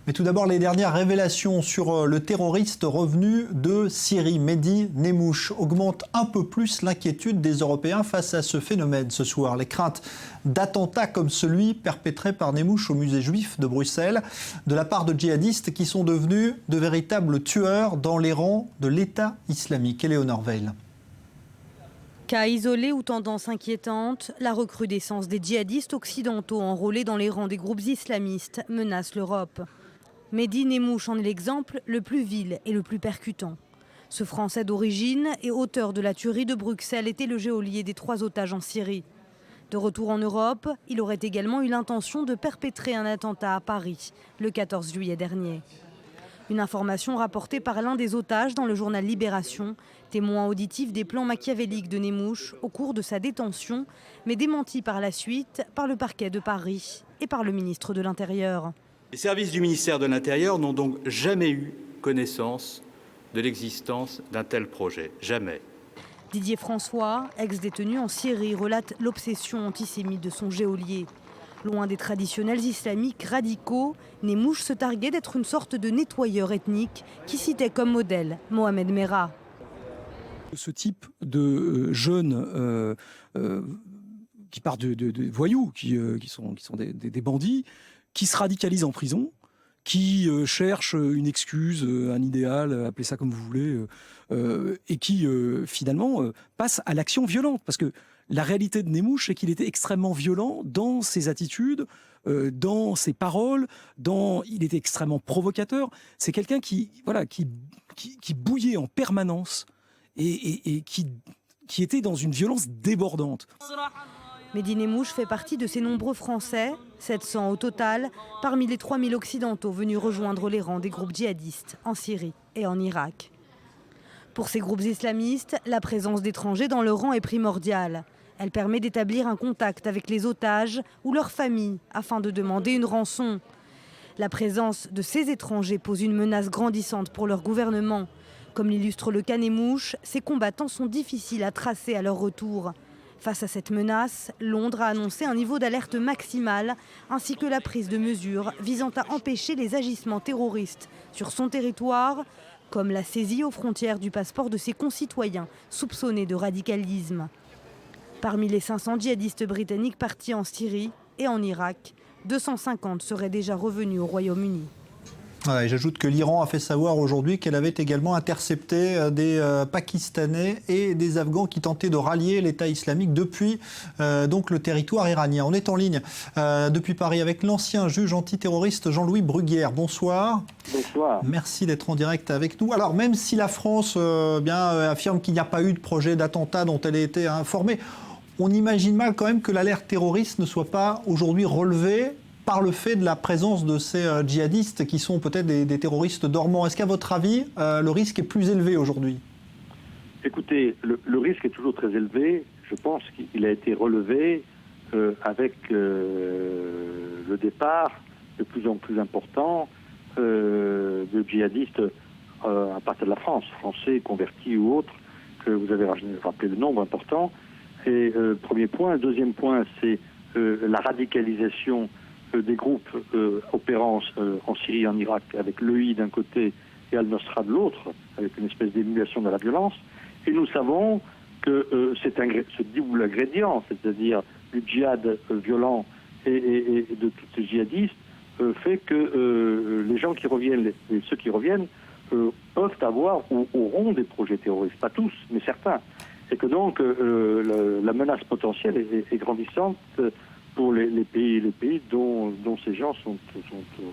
Mais tout d'abord, les dernières révélations sur le terroriste revenu de Syrie, Mehdi Nemmouche, augmentent un peu plus l'inquiétude des Européens face à ce phénomène ce soir. Les craintes d'attentats comme celui perpétré par Nemmouche au musée juif de Bruxelles, de la part de djihadistes qui sont devenus de véritables tueurs dans les rangs de l'État islamique. Éléonore Veil. Cas isolé ou tendance inquiétante, la recrudescence des djihadistes occidentaux enrôlés dans les rangs des groupes islamistes menace l'Europe. Mehdi Nemmouche en est l'exemple le plus vil et le plus percutant. Ce Français d'origine et auteur de la tuerie de Bruxelles était le geôlier des 3 otages en Syrie. De retour en Europe, il aurait également eu l'intention de perpétrer un attentat à Paris le 14 juillet dernier. Une information rapportée par l'un des otages dans le journal Libération, témoin auditif des plans machiavéliques de Nemmouche au cours de sa détention, mais démentie par la suite par le parquet de Paris et par le ministre de l'Intérieur. Les services du ministère de l'Intérieur n'ont donc jamais eu connaissance de l'existence d'un tel projet. Jamais. Didier François, ex-détenu en Syrie, relate l'obsession antisémite de son geôlier. Loin des traditionnels islamiques radicaux, Nemouche se targuait d'être une sorte de nettoyeur ethnique qui citait comme modèle Mohamed Merah. Ce type de jeunes qui partent de voyous, qui sont des bandits, qui se radicalisent en prison, qui cherchent une excuse, un idéal, appelez ça comme vous voulez, et qui finalement passent à l'action violente. Parce que la réalité de Nemouche, c'est qu'il était extrêmement violent dans ses attitudes, dans ses paroles, il était extrêmement provocateur. C'est quelqu'un qui bouillait en permanence et qui était dans une violence débordante. Mehdi Nemouche fait partie de ces nombreux Français, 700 au total, parmi les 3000 occidentaux venus rejoindre les rangs des groupes djihadistes en Syrie et en Irak. Pour ces groupes islamistes, la présence d'étrangers dans leur rang est primordiale. Elle permet d'établir un contact avec les otages ou leurs familles afin de demander une rançon. La présence de ces étrangers pose une menace grandissante pour leur gouvernement. Comme l'illustre le cas Nemouche, ces combattants sont difficiles à tracer à leur retour. Face à cette menace, Londres a annoncé un niveau d'alerte maximal ainsi que la prise de mesures visant à empêcher les agissements terroristes sur son territoire, comme la saisie aux frontières du passeport de ses concitoyens soupçonnés de radicalisme. Parmi les 500 djihadistes britanniques partis en Syrie et en Irak, 250 seraient déjà revenus au Royaume-Uni. Voilà, et j'ajoute que l'Iran a fait savoir aujourd'hui qu'elle avait également intercepté des Pakistanais et des Afghans qui tentaient de rallier l'État islamique depuis donc le territoire iranien. On est en ligne depuis Paris avec l'ancien juge antiterroriste Jean-Louis Bruguière. Bonsoir. Bonsoir. Merci d'être en direct avec nous. Alors même si la France affirme qu'il n'y a pas eu de projet d'attentat dont elle a été informée, on imagine mal quand même que l'alerte terroriste ne soit pas aujourd'hui relevée par le fait de la présence de ces djihadistes qui sont peut-être des terroristes dormants. Est-ce qu'à votre avis, le risque est plus élevé aujourd'hui ? Écoutez, le risque est toujours très élevé. Je pense qu'il a été relevé avec le départ de plus en plus important de djihadistes à partir de la France, français, convertis ou autres, que vous avez rappelé le nombre important. Et premier point. Deuxième point, c'est la radicalisation des groupes opérant en Syrie et en Irak avec l'EI d'un côté et Al-Nosra de l'autre, avec une espèce d'émulation de la violence. Et nous savons que ce double ingrédient, c'est-à-dire du djihad violent et de tous ces djihadistes, fait que les gens qui reviennent, ceux qui reviennent, peuvent avoir ou auront des projets terroristes. Pas tous, mais certains. Et que donc la menace potentielle est grandissante pour les pays dont ces gens sont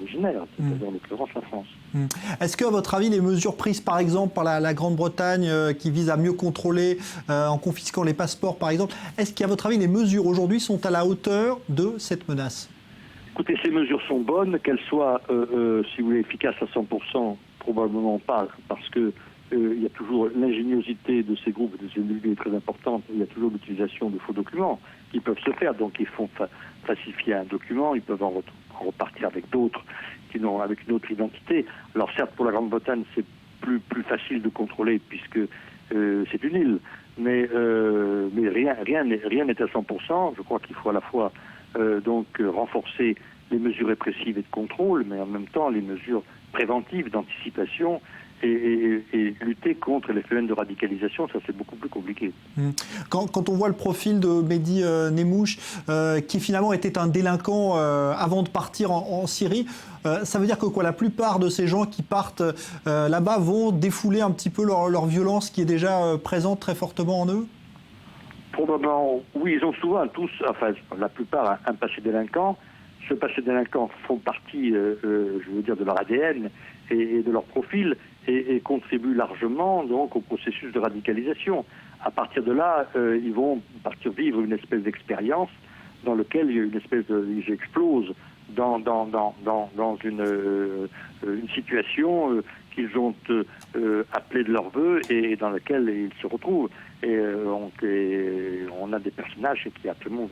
originaires, c'est-à-dire en l'occurrence la France. Est-ce que, à votre avis, les mesures prises par exemple par la Grande-Bretagne qui visent à mieux contrôler en confisquant les passeports par exemple, est-ce qu'à votre avis les mesures aujourd'hui sont à la hauteur de cette menace ? Écoutez, ces mesures sont bonnes, qu'elles soient, si vous voulez, efficaces à 100%, probablement pas, parce que il y a toujours l'ingéniosité de ces groupes, de ces individus est très importante. Il y a toujours l'utilisation de faux documents qui peuvent se faire. Donc ils font falsifier un document, ils peuvent en repartir avec d'autres avec une autre identité. Alors certes, pour la Grande-Bretagne, c'est plus facile de contrôler puisque c'est une île. Mais rien n'est à 100%. Je crois qu'il faut à la fois donc renforcer les mesures répressives et de contrôle, mais en même temps les mesures préventives d'anticipation et lutter contre les phénomènes de radicalisation, ça c'est beaucoup plus compliqué. Quand on voit le profil de Mehdi Nemouche, qui finalement était un délinquant avant de partir en Syrie, ça veut dire que la plupart de ces gens qui partent là-bas vont défouler un petit peu leur violence qui est déjà présente très fortement en eux ? Probablement, oui, ils ont souvent tous, enfin la plupart, un passé délinquant. Ce passé délinquant font partie, je veux dire, de leur ADN et de leur profil et contribuent largement donc au processus de radicalisation. À partir de là, ils vont partir vivre une espèce d'expérience dans laquelle il y a une espèce ils explosent dans une situation qu'ils ont appelé de leur vœu et dans laquelle ils se retrouvent. Et on a des personnages qui actuellement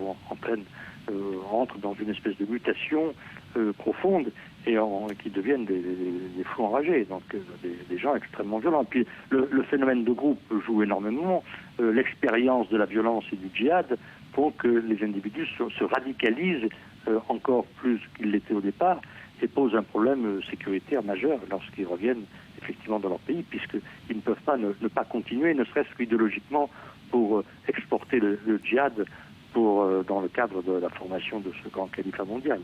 entrent dans une espèce de mutation profonde et qui deviennent des fous enragés, donc des gens extrêmement violents. Puis le phénomène de groupe joue énormément. L'expérience de la violence et du djihad font que les individus se radicalisent encore plus qu'ils l'étaient au départ et posent un problème sécuritaire majeur lorsqu'ils reviennent effectivement dans leur pays, puisqu'ils ne peuvent pas ne pas continuer, ne serait-ce qu'idéologiquement, pour exporter le djihad dans le cadre de la formation de ce grand califat mondial.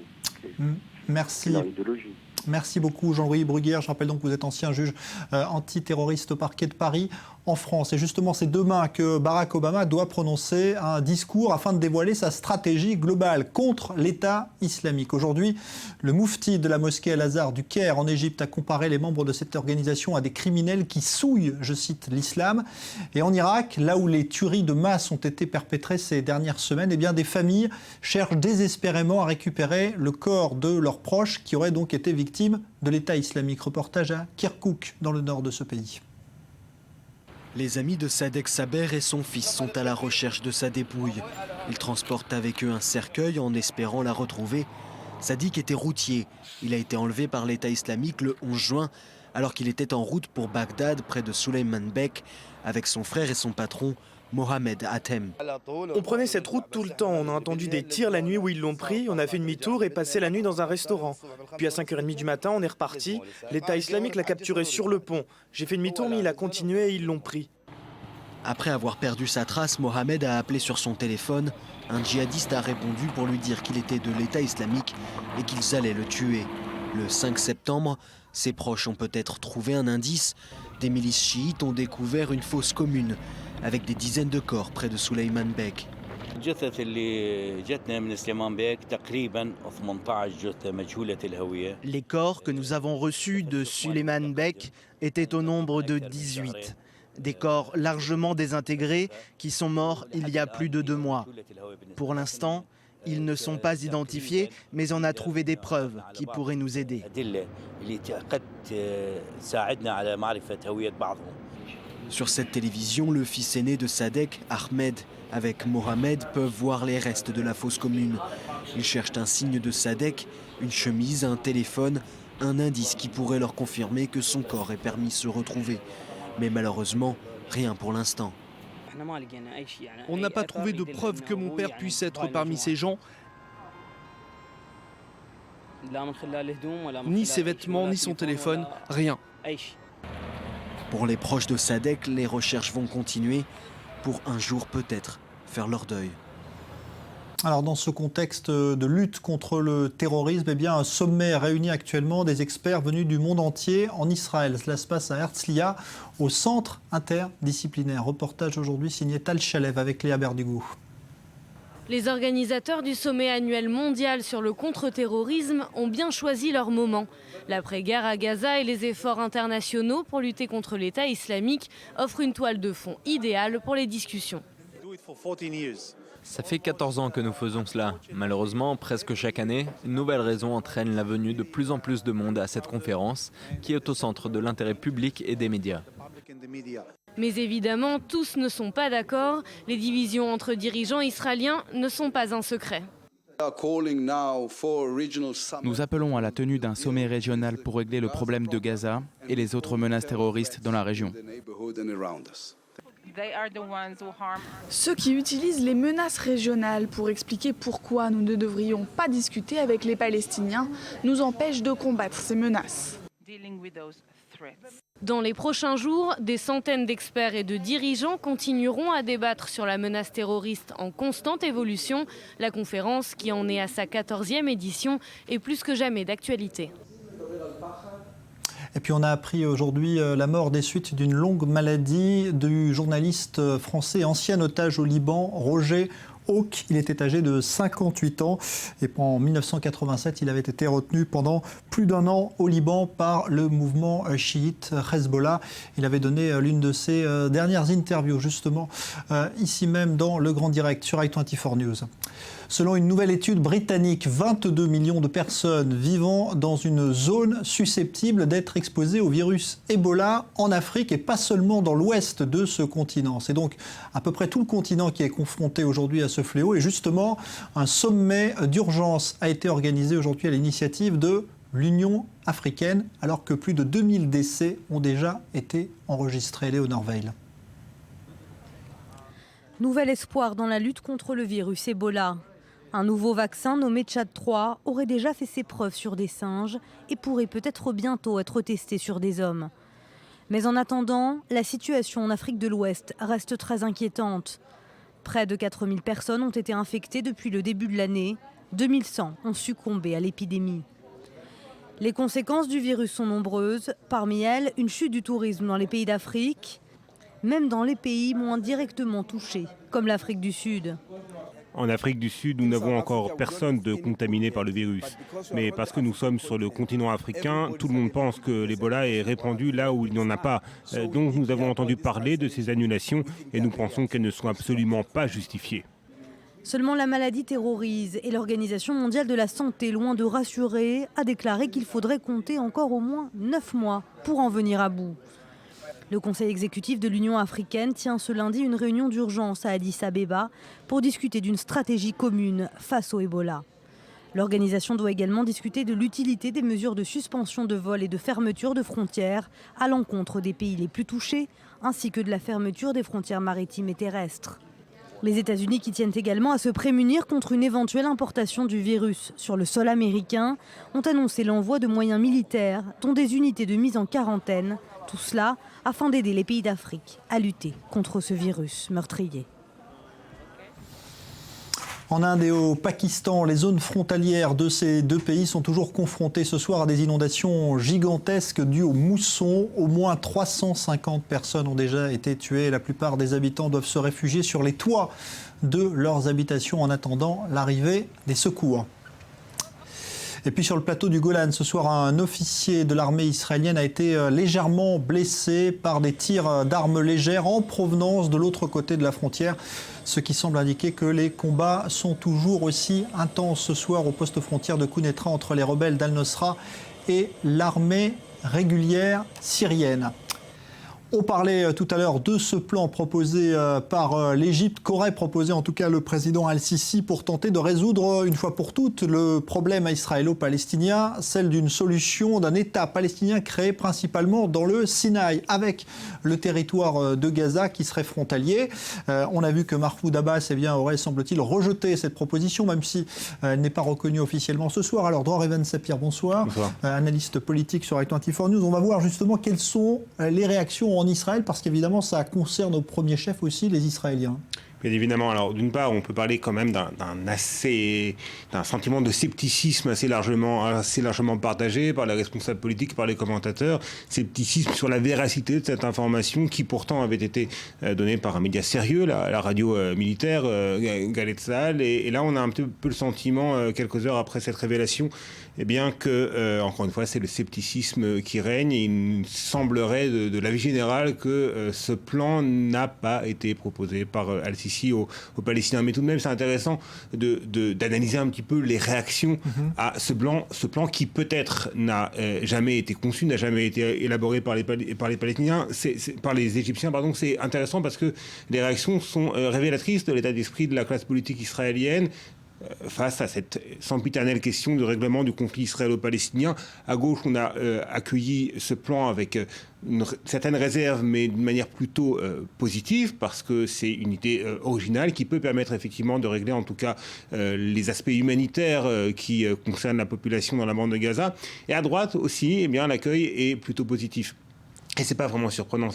Merci. Leur idéologie. Merci beaucoup Jean-Louis Bruguière. Je rappelle donc que vous êtes ancien juge antiterroriste au parquet de Paris en France. Et justement, c'est demain que Barack Obama doit prononcer un discours afin de dévoiler sa stratégie globale contre l'État islamique. Aujourd'hui, le moufti de la mosquée Al-Azhar du Caire en Égypte a comparé les membres de cette organisation à des criminels qui souillent, je cite, l'islam. Et en Irak, là où les tueries de masse ont été perpétrées ces dernières semaines, eh bien, des familles cherchent désespérément à récupérer le corps de leurs proches qui auraient donc été victimes de l'État islamique. Reportage à Kirkouk, dans le nord de ce pays. Les amis de Sadek Saber et son fils sont à la recherche de sa dépouille. Ils transportent avec eux un cercueil en espérant la retrouver. Sadik était routier. Il a été enlevé par l'État islamique le 11 juin, alors qu'il était en route pour Bagdad, près de Suleiman Bek, avec son frère et son patron, Mohamed Atem. On prenait cette route tout le temps. On a entendu des tirs la nuit où ils l'ont pris. On a fait demi-tour et passé la nuit dans un restaurant. Puis à 5h30 du matin, on est reparti. L'État islamique l'a capturé sur le pont. J'ai fait demi-tour, mais il a continué et ils l'ont pris. Après avoir perdu sa trace, Mohamed a appelé sur son téléphone. Un djihadiste a répondu pour lui dire qu'il était de l'État islamique et qu'ils allaient le tuer. Le 5 septembre, ses proches ont peut-être trouvé un indice. Des milices chiites ont découvert une fosse commune avec des dizaines de corps près de Suleiman Bek. Les corps que nous avons reçus de Suleiman Bek étaient au nombre de 18. Des corps largement désintégrés qui sont morts il y a plus de 2 mois. Pour l'instant, ils ne sont pas identifiés, mais on a trouvé des preuves qui pourraient nous aider. Sur cette télévision, le fils aîné de Sadek, Ahmed, avec Mohamed, peuvent voir les restes de la fosse commune. Ils cherchent un signe de Sadek, une chemise, un téléphone, un indice qui pourrait leur confirmer que son corps est permis de se retrouver. Mais malheureusement, rien pour l'instant. On n'a pas trouvé de preuve que mon père puisse être parmi ces gens. Ni ses vêtements, ni son téléphone, rien. Pour les proches de Sadek, les recherches vont continuer pour un jour peut-être faire leur deuil. Alors dans ce contexte de lutte contre le terrorisme, eh bien, un sommet réunit actuellement des experts venus du monde entier en Israël. Cela se passe à Herzliya, au centre interdisciplinaire. Reportage aujourd'hui signé Tal Shalev avec Léa Berdugo. Les organisateurs du sommet annuel mondial sur le contre-terrorisme ont bien choisi leur moment. L'après-guerre à Gaza et les efforts internationaux pour lutter contre l'État islamique offrent une toile de fond idéale pour les discussions. Ça fait 14 ans que nous faisons cela. Malheureusement, presque chaque année, une nouvelle raison entraîne la venue de plus en plus de monde à cette conférence qui est au centre de l'intérêt public et des médias. Mais évidemment, tous ne sont pas d'accord. Les divisions entre dirigeants israéliens ne sont pas un secret. Nous appelons à la tenue d'un sommet régional pour régler le problème de Gaza et les autres menaces terroristes dans la région. Ceux qui utilisent les menaces régionales pour expliquer pourquoi nous ne devrions pas discuter avec les Palestiniens nous empêchent de combattre ces menaces. Dans les prochains jours, des centaines d'experts et de dirigeants continueront à débattre sur la menace terroriste en constante évolution. La conférence, qui en est à sa 14e édition, est plus que jamais d'actualité. Et puis on a appris aujourd'hui la mort des suites d'une longue maladie du journaliste français ancien otage au Liban, Roger Hawk. Il était âgé de 58 ans et en 1987, il avait été retenu pendant plus d'1 an au Liban par le mouvement chiite Hezbollah. Il avait donné l'une de ses dernières interviews justement ici même dans le Grand Direct sur i24 News. Selon une nouvelle étude britannique, 22 millions de personnes vivant dans une zone susceptible d'être exposées au virus Ebola en Afrique et pas seulement dans l'ouest de ce continent. C'est donc à peu près tout le continent qui est confronté aujourd'hui à ce fléau. Et justement, un sommet d'urgence a été organisé aujourd'hui à l'initiative de l'Union africaine, alors que plus de 2000 décès ont déjà été enregistrés. Léonore Veil. Nouvel espoir dans la lutte contre le virus Ebola. Un nouveau vaccin nommé Tchad 3 aurait déjà fait ses preuves sur des singes et pourrait peut-être bientôt être testé sur des hommes. Mais en attendant, la situation en Afrique de l'Ouest reste très inquiétante. Près de 4000 personnes ont été infectées depuis le début de l'année. 2100 ont succombé à l'épidémie. Les conséquences du virus sont nombreuses. Parmi elles, une chute du tourisme dans les pays d'Afrique, même dans les pays moins directement touchés, comme l'Afrique du Sud. En Afrique du Sud, nous n'avons encore personne de contaminé par le virus. Mais parce que nous sommes sur le continent africain, tout le monde pense que l'Ebola est répandu là où il n'y en a pas. Donc nous avons entendu parler de ces annulations et nous pensons qu'elles ne sont absolument pas justifiées. Seulement la maladie terrorise et l'Organisation mondiale de la santé, loin de rassurer, a déclaré qu'il faudrait compter encore au moins 9 mois pour en venir à bout. Le Conseil exécutif de l'Union africaine tient ce lundi une réunion d'urgence à Addis Abeba pour discuter d'une stratégie commune face au Ebola. L'organisation doit également discuter de l'utilité des mesures de suspension de vol et de fermeture de frontières à l'encontre des pays les plus touchés, ainsi que de la fermeture des frontières maritimes et terrestres. Les États-Unis, qui tiennent également à se prémunir contre une éventuelle importation du virus sur le sol américain, ont annoncé l'envoi de moyens militaires, dont des unités de mise en quarantaine. Tout cela afin d'aider les pays d'Afrique à lutter contre ce virus meurtrier. En Inde et au Pakistan, les zones frontalières de ces deux pays sont toujours confrontées ce soir à des inondations gigantesques dues aux moussons. Au moins 350 personnes ont déjà été tuées. La plupart des habitants doivent se réfugier sur les toits de leurs habitations en attendant l'arrivée des secours. Et puis sur le plateau du Golan, ce soir, un officier de l'armée israélienne a été légèrement blessé par des tirs d'armes légères en provenance de l'autre côté de la frontière. Ce qui semble indiquer que les combats sont toujours aussi intenses ce soir au poste frontière de Quneitra entre les rebelles d'Al-Nosra et l'armée régulière syrienne. On parlait tout à l'heure de ce plan proposé par l'Égypte, qu'aurait proposé en tout cas le président Al-Sisi pour tenter de résoudre une fois pour toutes le problème israélo-palestinien, celle d'une solution d'un État palestinien créé principalement dans le Sinaï, avec le territoire de Gaza qui serait frontalier. On a vu que Mahmoud Abbas aurait, semble-t-il, rejeté cette proposition, même si elle n'est pas reconnue officiellement ce soir. Alors, Dror Even Sapir, bonsoir. Bonsoir. Analyste politique sur Actu24 News. On va voir justement quelles sont les réactions en Israël, parce qu'évidemment, ça concerne au premier chef aussi les Israéliens. Bien évidemment. Alors, d'une part, on peut parler quand même d'un sentiment de scepticisme assez largement partagé par les responsables politiques, par les commentateurs. Scepticisme sur la véracité de cette information qui pourtant avait été donnée par un média sérieux, la radio militaire, Galet Tzahal. Et là, on a un petit peu le sentiment, quelques heures après cette révélation, eh bien que, encore une fois, c'est le scepticisme qui règne. Et il semblerait de l'avis général que ce plan n'a pas été proposé par Al-Sisi aux Palestiniens. Mais tout de même, c'est intéressant d'analyser un petit peu les réactions à ce plan qui peut-être n'a jamais été conçu, n'a jamais été élaboré par les Palestiniens, par les Égyptiens, pardon. C'est intéressant parce que les réactions sont révélatrices de l'état d'esprit de la classe politique israélienne face à cette sempiternelle question de règlement du conflit israélo-palestinien. À gauche, on a accueilli ce plan avec une certaine réserve, mais d'une manière plutôt positive, parce que c'est une idée originale qui peut permettre effectivement de régler en tout cas les aspects humanitaires qui concernent la population dans la bande de Gaza. Et à droite aussi, eh bien, l'accueil est plutôt positif. Et c'est pas vraiment surprenant,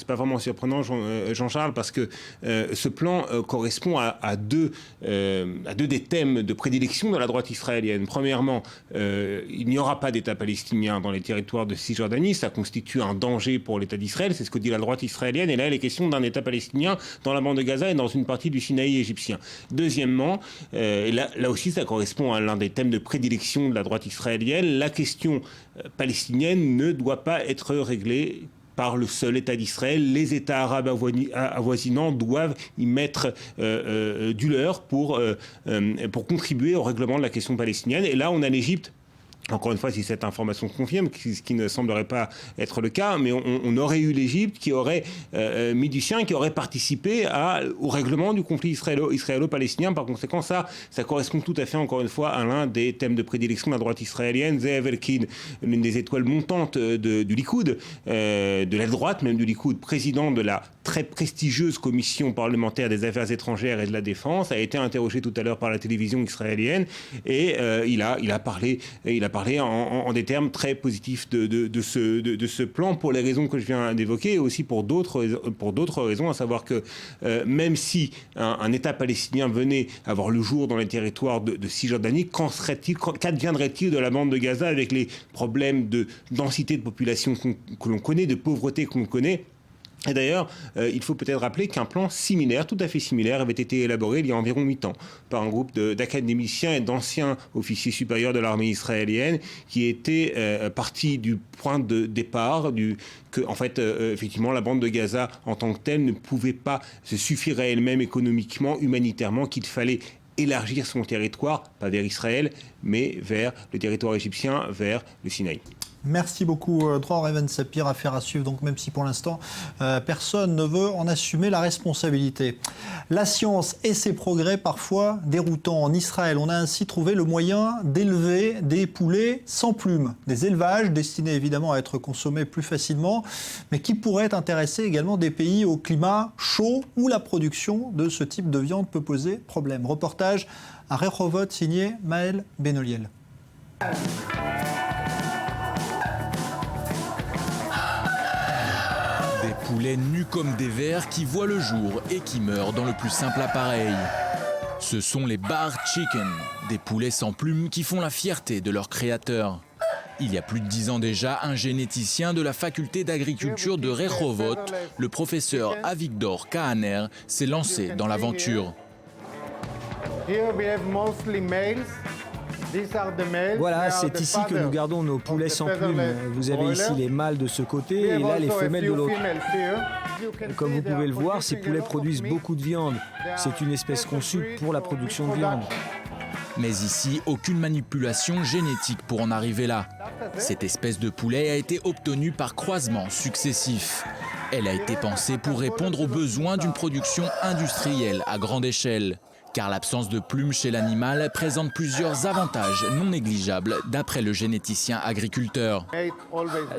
Jean-Charles, parce que ce plan correspond à deux des thèmes de prédilection de la droite israélienne. Premièrement, il n'y aura pas d'État palestinien dans les territoires de Cisjordanie, ça constitue un danger pour l'État d'Israël, c'est ce que dit la droite israélienne, et là il est question d'un État palestinien dans la bande de Gaza et dans une partie du Sinaï égyptien. Deuxièmement, et là aussi ça correspond à l'un des thèmes de prédilection de la droite israélienne, la question palestinienne ne doit pas être réglée par le seul État d'Israël. Les États arabes avoisinants doivent y mettre du leur pour contribuer au règlement de la question palestinienne. Et là, on a l'Égypte. Encore une fois, si cette information se confirme, ce qui ne semblerait pas être le cas, mais on aurait eu l'Égypte qui aurait mis du sien, qui aurait participé au règlement du conflit israélo-palestinien. Par conséquent, ça correspond tout à fait, encore une fois, à l'un des thèmes de prédilection de la droite israélienne. Ze'ev Elkin, l'une des étoiles montantes du Likoud, de l'aile droite même du Likoud, président de la très prestigieuse commission parlementaire des affaires étrangères et de la défense, a été interrogé tout à l'heure par la télévision israélienne et il a parlé en des termes très positifs de ce plan pour les raisons que je viens d'évoquer et aussi pour d'autres raisons, à savoir que même si un État palestinien venait avoir le jour dans les territoires de Cisjordanie, qu'adviendrait-il de la bande de Gaza avec les problèmes de densité de population que l'on connaît, de pauvreté que l'on connaît? Et d'ailleurs, il faut peut-être rappeler qu'un plan similaire, tout à fait similaire, avait été élaboré il y a environ 8 ans par un groupe d'académiciens et d'anciens officiers supérieurs de l'armée israélienne qui étaient partis du point de départ effectivement, la bande de Gaza en tant que telle ne pouvait pas se suffire à elle-même économiquement, humanitairement, qu'il fallait élargir son territoire, pas vers Israël, mais vers le territoire égyptien, vers le Sinaï. Merci beaucoup, Dror Even Sapir. Affaire à suivre, donc même si pour l'instant, personne ne veut en assumer la responsabilité. La science et ses progrès parfois déroutants. En Israël, on a ainsi trouvé le moyen d'élever des poulets sans plumes. Des élevages destinés évidemment à être consommés plus facilement, mais qui pourraient intéresser également des pays au climat chaud où la production de ce type de viande peut poser problème. Reportage à Rehovot signé Maël Benoliel. Des poulets nus comme des vers qui voient le jour et qui meurent dans le plus simple appareil. Ce sont les bar chicken, des poulets sans plumes qui font la fierté de leurs créateurs. Il y a plus de 10 ans déjà, un généticien de la faculté d'agriculture de Rehovot, le professeur Avigdor Kahaner, s'est lancé dans l'aventure. Voilà, c'est ici que nous gardons nos poulets sans plumes. Vous avez ici les mâles de ce côté et là les femelles de l'autre. Comme vous pouvez le voir, ces poulets produisent beaucoup de viande. C'est une espèce conçue pour la production de viande. Mais ici, aucune manipulation génétique pour en arriver là. Cette espèce de poulet a été obtenue par croisements successifs. Elle a été pensée pour répondre aux besoins d'une production industrielle à grande échelle. Car l'absence de plumes chez l'animal présente plusieurs avantages non négligeables d'après le généticien agriculteur.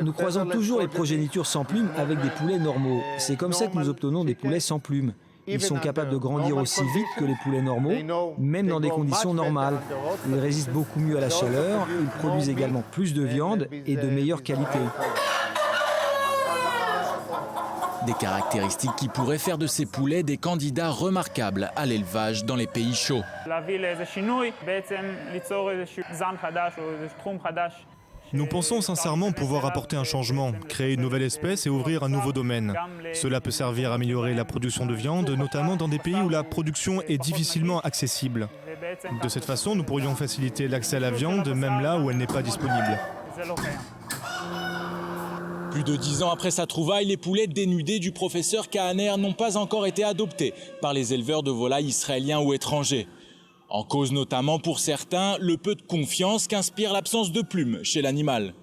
Nous croisons toujours les progénitures sans plumes avec des poulets normaux. C'est comme ça que nous obtenons des poulets sans plumes. Ils sont capables de grandir aussi vite que les poulets normaux, même dans des conditions normales. Ils résistent beaucoup mieux à la chaleur, ils produisent également plus de viande et de meilleure qualité. Des caractéristiques qui pourraient faire de ces poulets des candidats remarquables à l'élevage dans les pays chauds. Nous pensons sincèrement pouvoir apporter un changement, créer une nouvelle espèce et ouvrir un nouveau domaine. Cela peut servir à améliorer la production de viande, notamment dans des pays où la production est difficilement accessible. De cette façon, nous pourrions faciliter l'accès à la viande, même là où elle n'est pas disponible. Plus de 10 ans après sa trouvaille, les poulets dénudés du professeur Kahaner n'ont pas encore été adoptés par les éleveurs de volailles israéliens ou étrangers. En cause notamment pour certains, le peu de confiance qu'inspire l'absence de plumes chez l'animal.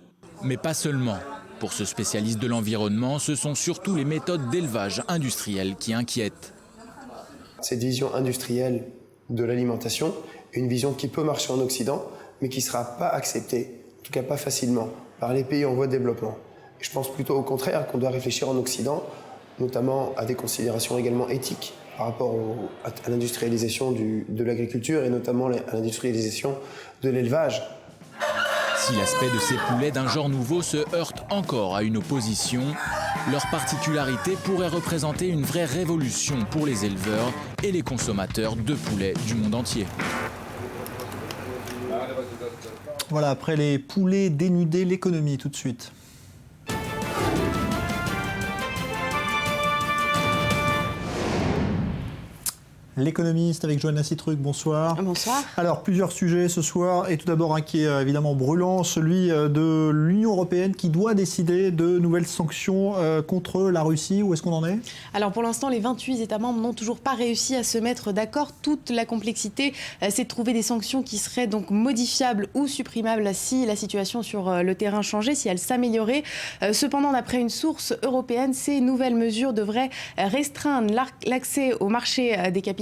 Mais pas seulement. Pour ce spécialiste de l'environnement, ce sont surtout les méthodes d'élevage industriel qui inquiètent. Cette vision industrielle de l'alimentation est une vision qui peut marcher en Occident, mais qui ne sera pas acceptée, en tout cas pas facilement, par les pays en voie de développement. Je pense plutôt au contraire qu'on doit réfléchir en Occident, notamment à des considérations également éthiques par rapport à l'industrialisation de l'agriculture et notamment à l'industrialisation de l'élevage. Si l'aspect de ces poulets d'un genre nouveau se heurte encore à une opposition, leur particularité pourrait représenter une vraie révolution pour les éleveurs et les consommateurs de poulets du monde entier. Voilà, après les poulets dénudés, l'économie tout de suite. L'économiste avec Johanna Citruc, bonsoir. Bonsoir. Alors, plusieurs sujets ce soir, et tout d'abord un qui est évidemment brûlant, celui de l'Union européenne qui doit décider de nouvelles sanctions contre la Russie. Où est-ce qu'on en est ? Alors pour l'instant, les 28 États membres n'ont toujours pas réussi à se mettre d'accord. Toute la complexité, c'est de trouver des sanctions qui seraient donc modifiables ou supprimables si la situation sur le terrain changeait, si elle s'améliorait. Cependant, d'après une source européenne, ces nouvelles mesures devraient restreindre l'accès au marché des capitaux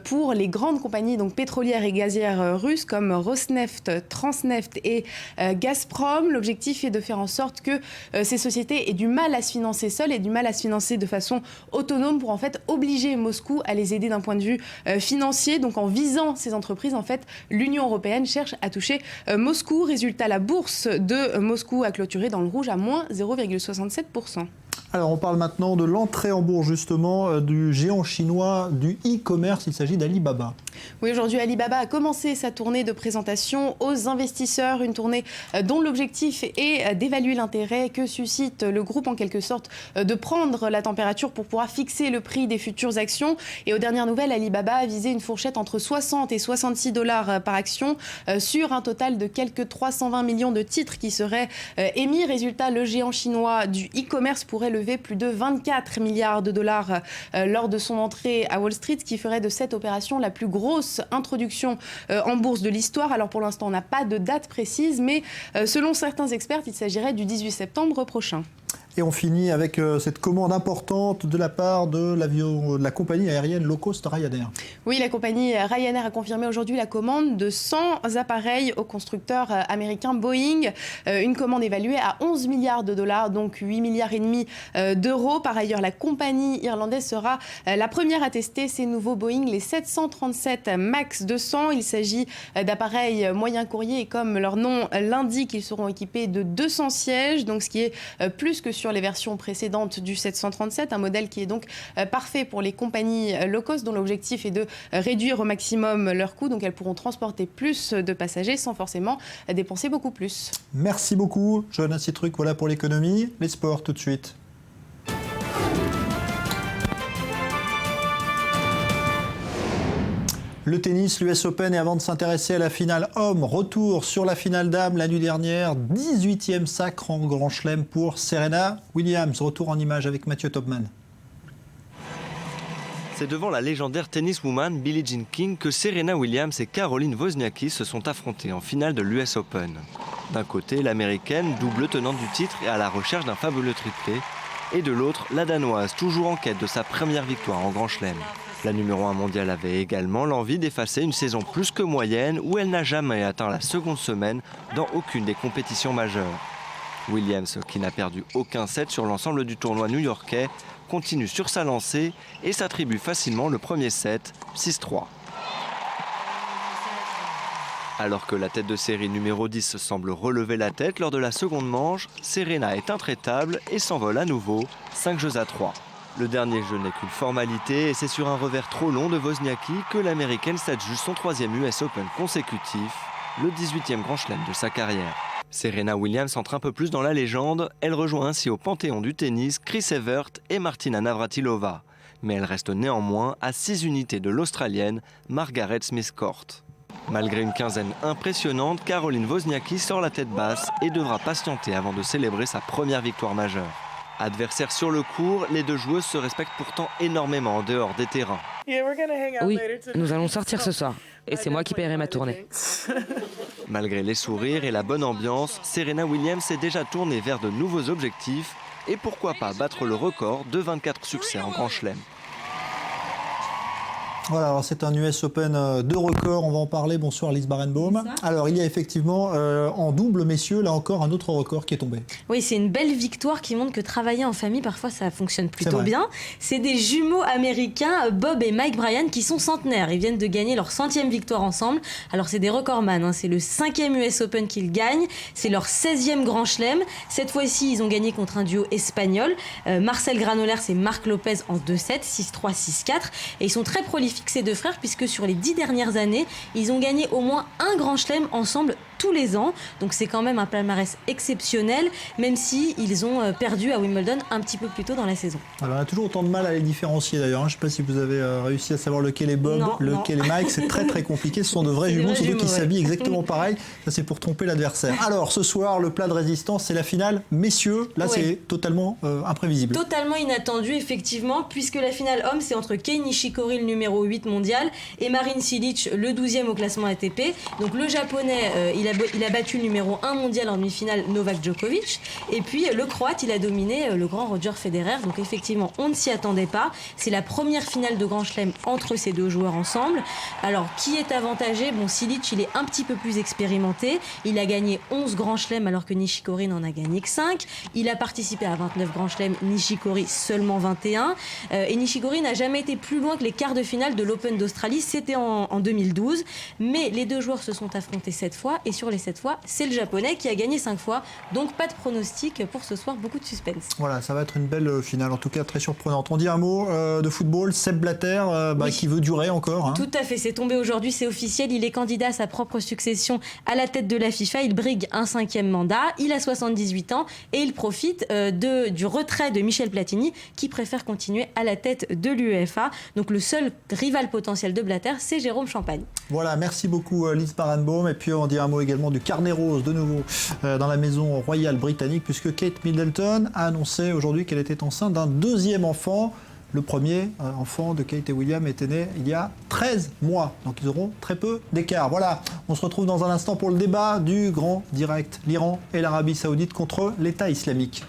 pour les grandes compagnies donc pétrolières et gazières russes comme Rosneft, Transneft et Gazprom. L'objectif est de faire en sorte que ces sociétés aient du mal à se financer seules et du mal à se financer de façon autonome pour en fait obliger Moscou à les aider d'un point de vue financier. Donc en visant ces entreprises, en fait, l'Union européenne cherche à toucher Moscou. Résultat, la bourse de Moscou a clôturé dans le rouge à moins 0,67%. Alors on parle maintenant de l'entrée en bourse justement du géant chinois du e-commerce, il s'agit d'Alibaba. Oui, aujourd'hui Alibaba a commencé sa tournée de présentation aux investisseurs, une tournée dont l'objectif est d'évaluer l'intérêt que suscite le groupe en quelque sorte, de prendre la température pour pouvoir fixer le prix des futures actions. Et aux dernières nouvelles, Alibaba a visé une fourchette entre 60 et 66 $ par action sur un total de quelques 320 millions de titres qui seraient émis. Résultat, le géant chinois du e-commerce pourrait lever plus de 24 milliards de dollars lors de son entrée à Wall Street, ce qui ferait de cette opération la plus grosse introduction en bourse de l'histoire. Alors pour l'instant, on n'a pas de date précise, mais selon certains experts, il s'agirait du 18 septembre prochain. Et on finit avec cette commande importante de la part de la compagnie aérienne low cost Ryanair. Oui, la compagnie Ryanair a confirmé aujourd'hui la commande de 100 appareils au constructeur américain Boeing. Une commande évaluée à 11 milliards de dollars, donc 8 milliards et demi d'euros. Par ailleurs, la compagnie irlandaise sera la première à tester ces nouveaux Boeing, les 737 MAX 200. Il s'agit d'appareils moyen courrier et comme leur nom l'indique, ils seront équipés de 200 sièges, donc ce qui est plus que sur les versions précédentes du 737, un modèle qui est donc parfait pour les compagnies low cost dont l'objectif est de réduire au maximum leurs coûts, donc elles pourront transporter plus de passagers sans forcément dépenser beaucoup plus. Merci beaucoup, Johanna Citruc, voilà pour l'économie. Les sports tout de suite. Le tennis, l'US Open, et avant de s'intéresser à la finale homme, retour sur la finale dame la nuit dernière, 18e sacre en Grand Chelem pour Serena Williams. Retour en image avec Mathieu Topman. C'est devant la légendaire tenniswoman Billie Jean King que Serena Williams et Caroline Wozniacki se sont affrontées en finale de l'US Open. D'un côté, l'américaine, double tenante du titre et à la recherche d'un fabuleux triplé, et de l'autre, la danoise, toujours en quête de sa première victoire en Grand Chelem. La numéro 1 mondiale avait également l'envie d'effacer une saison plus que moyenne où elle n'a jamais atteint la seconde semaine dans aucune des compétitions majeures. Williams, qui n'a perdu aucun set sur l'ensemble du tournoi new-yorkais, continue sur sa lancée et s'attribue facilement le premier set, 6-3. Alors que la tête de série numéro 10 semble relever la tête lors de la seconde manche, Serena est intraitable et s'envole à nouveau, 5-3. Le dernier jeu n'est qu'une formalité et c'est sur un revers trop long de Wozniacki que l'américaine s'adjuge son 3e US Open consécutif, le 18e Grand Chelem de sa carrière. Serena Williams entre un peu plus dans la légende, elle rejoint ainsi au panthéon du tennis Chris Evert et Martina Navratilova. Mais elle reste néanmoins à 6 unités de l'Australienne Margaret Smith-Court. Malgré une quinzaine impressionnante, Caroline Wozniacki sort la tête basse et devra patienter avant de célébrer sa première victoire majeure. Adversaires sur le court, les deux joueuses se respectent pourtant énormément en dehors des terrains. Oui, nous allons sortir ce soir et c'est moi qui paierai ma tournée. Malgré les sourires et la bonne ambiance, Serena Williams s'est déjà tournée vers de nouveaux objectifs et pourquoi pas battre le record de 24 succès en Grand Chelem. Voilà, alors c'est un US Open de record, on va en parler. Bonsoir Lise Barenbaum. Alors il y a effectivement en double, messieurs, là encore un autre record qui est tombé. Oui, c'est une belle victoire qui montre que travailler en famille, parfois ça fonctionne plutôt bien. C'est des jumeaux américains, Bob et Mike Bryan, qui sont centenaires. Ils viennent de gagner leur 100e victoire ensemble. Alors c'est des recordman, hein. C'est le 5e US Open qu'ils gagnent, c'est leur 16e Grand Chelem. Cette fois-ci, ils ont gagné contre un duo espagnol. Marcel Granollers et Marc Lopez en 2-7, 6-3, 6-4. Et ils sont très prolifiques ces deux frères puisque sur les 10 dernières années, ils ont gagné au moins un Grand Chelem ensemble tous les ans. Donc c'est quand même un palmarès exceptionnel, même si ils ont perdu à Wimbledon un petit peu plus tôt dans la saison. Alors on a toujours autant de mal à les différencier d'ailleurs. Je ne sais pas si vous avez réussi à savoir lequel est Bob, lequel est Mike. C'est très très compliqué. Ce sont de vrais jumeaux, surtout qui s'habillent exactement pareil. Ça c'est pour tromper l'adversaire. Alors ce soir, le plat de résistance, c'est la finale. Messieurs, là c'est totalement imprévisible. Totalement inattendu effectivement, puisque la finale homme c'est entre Kei Nishikori, le numéro 8 mondial, et Marin Cilic, le 12e au classement ATP. Donc le japonais, il a battu le numéro 1 mondial en demi-finale, Novak Djokovic. Et puis le croate, il a dominé le grand Roger Federer. Donc effectivement, on ne s'y attendait pas. C'est la première finale de Grand Chelem entre ces deux joueurs ensemble. Alors qui est avantagé? Bon, Cilic, il est un petit peu plus expérimenté. Il a gagné 11 Grands Chelems alors que Nishikori n'en a gagné que 5. Il a participé à 29 Grands Chelems, Nishikori seulement 21. Et Nishikori n'a jamais été plus loin que les quarts de finale de l'Open d'Australie. C'était en 2012. Mais les deux joueurs se sont affrontés 7 fois. Et sur les 7 fois, c'est le japonais qui a gagné 5 fois. Donc pas de pronostic pour ce soir, beaucoup de suspense. Voilà, ça va être une belle finale, en tout cas très surprenante. On dit un mot de football, Sepp Blatter, oui, qui veut durer encore. Tout à fait, c'est tombé aujourd'hui, c'est officiel. Il est candidat à sa propre succession à la tête de la FIFA. Il brigue un 5e mandat. Il a 78 ans et il profite du retrait de Michel Platini qui préfère continuer à la tête de l'UEFA. Donc le seul rival potentiel de Blatter, c'est Jérôme Champagne. Voilà, merci beaucoup Lise Barenbaum. Et puis on dit un mot également du carnet rose de nouveau dans la maison royale britannique, puisque Kate Middleton a annoncé aujourd'hui qu'elle était enceinte d'un 2e enfant. Le premier enfant de Kate et William était né il y a 13 mois. Donc ils auront très peu d'écart. Voilà, on se retrouve dans un instant pour le débat du grand direct. L'Iran et l'Arabie Saoudite contre l'État islamique.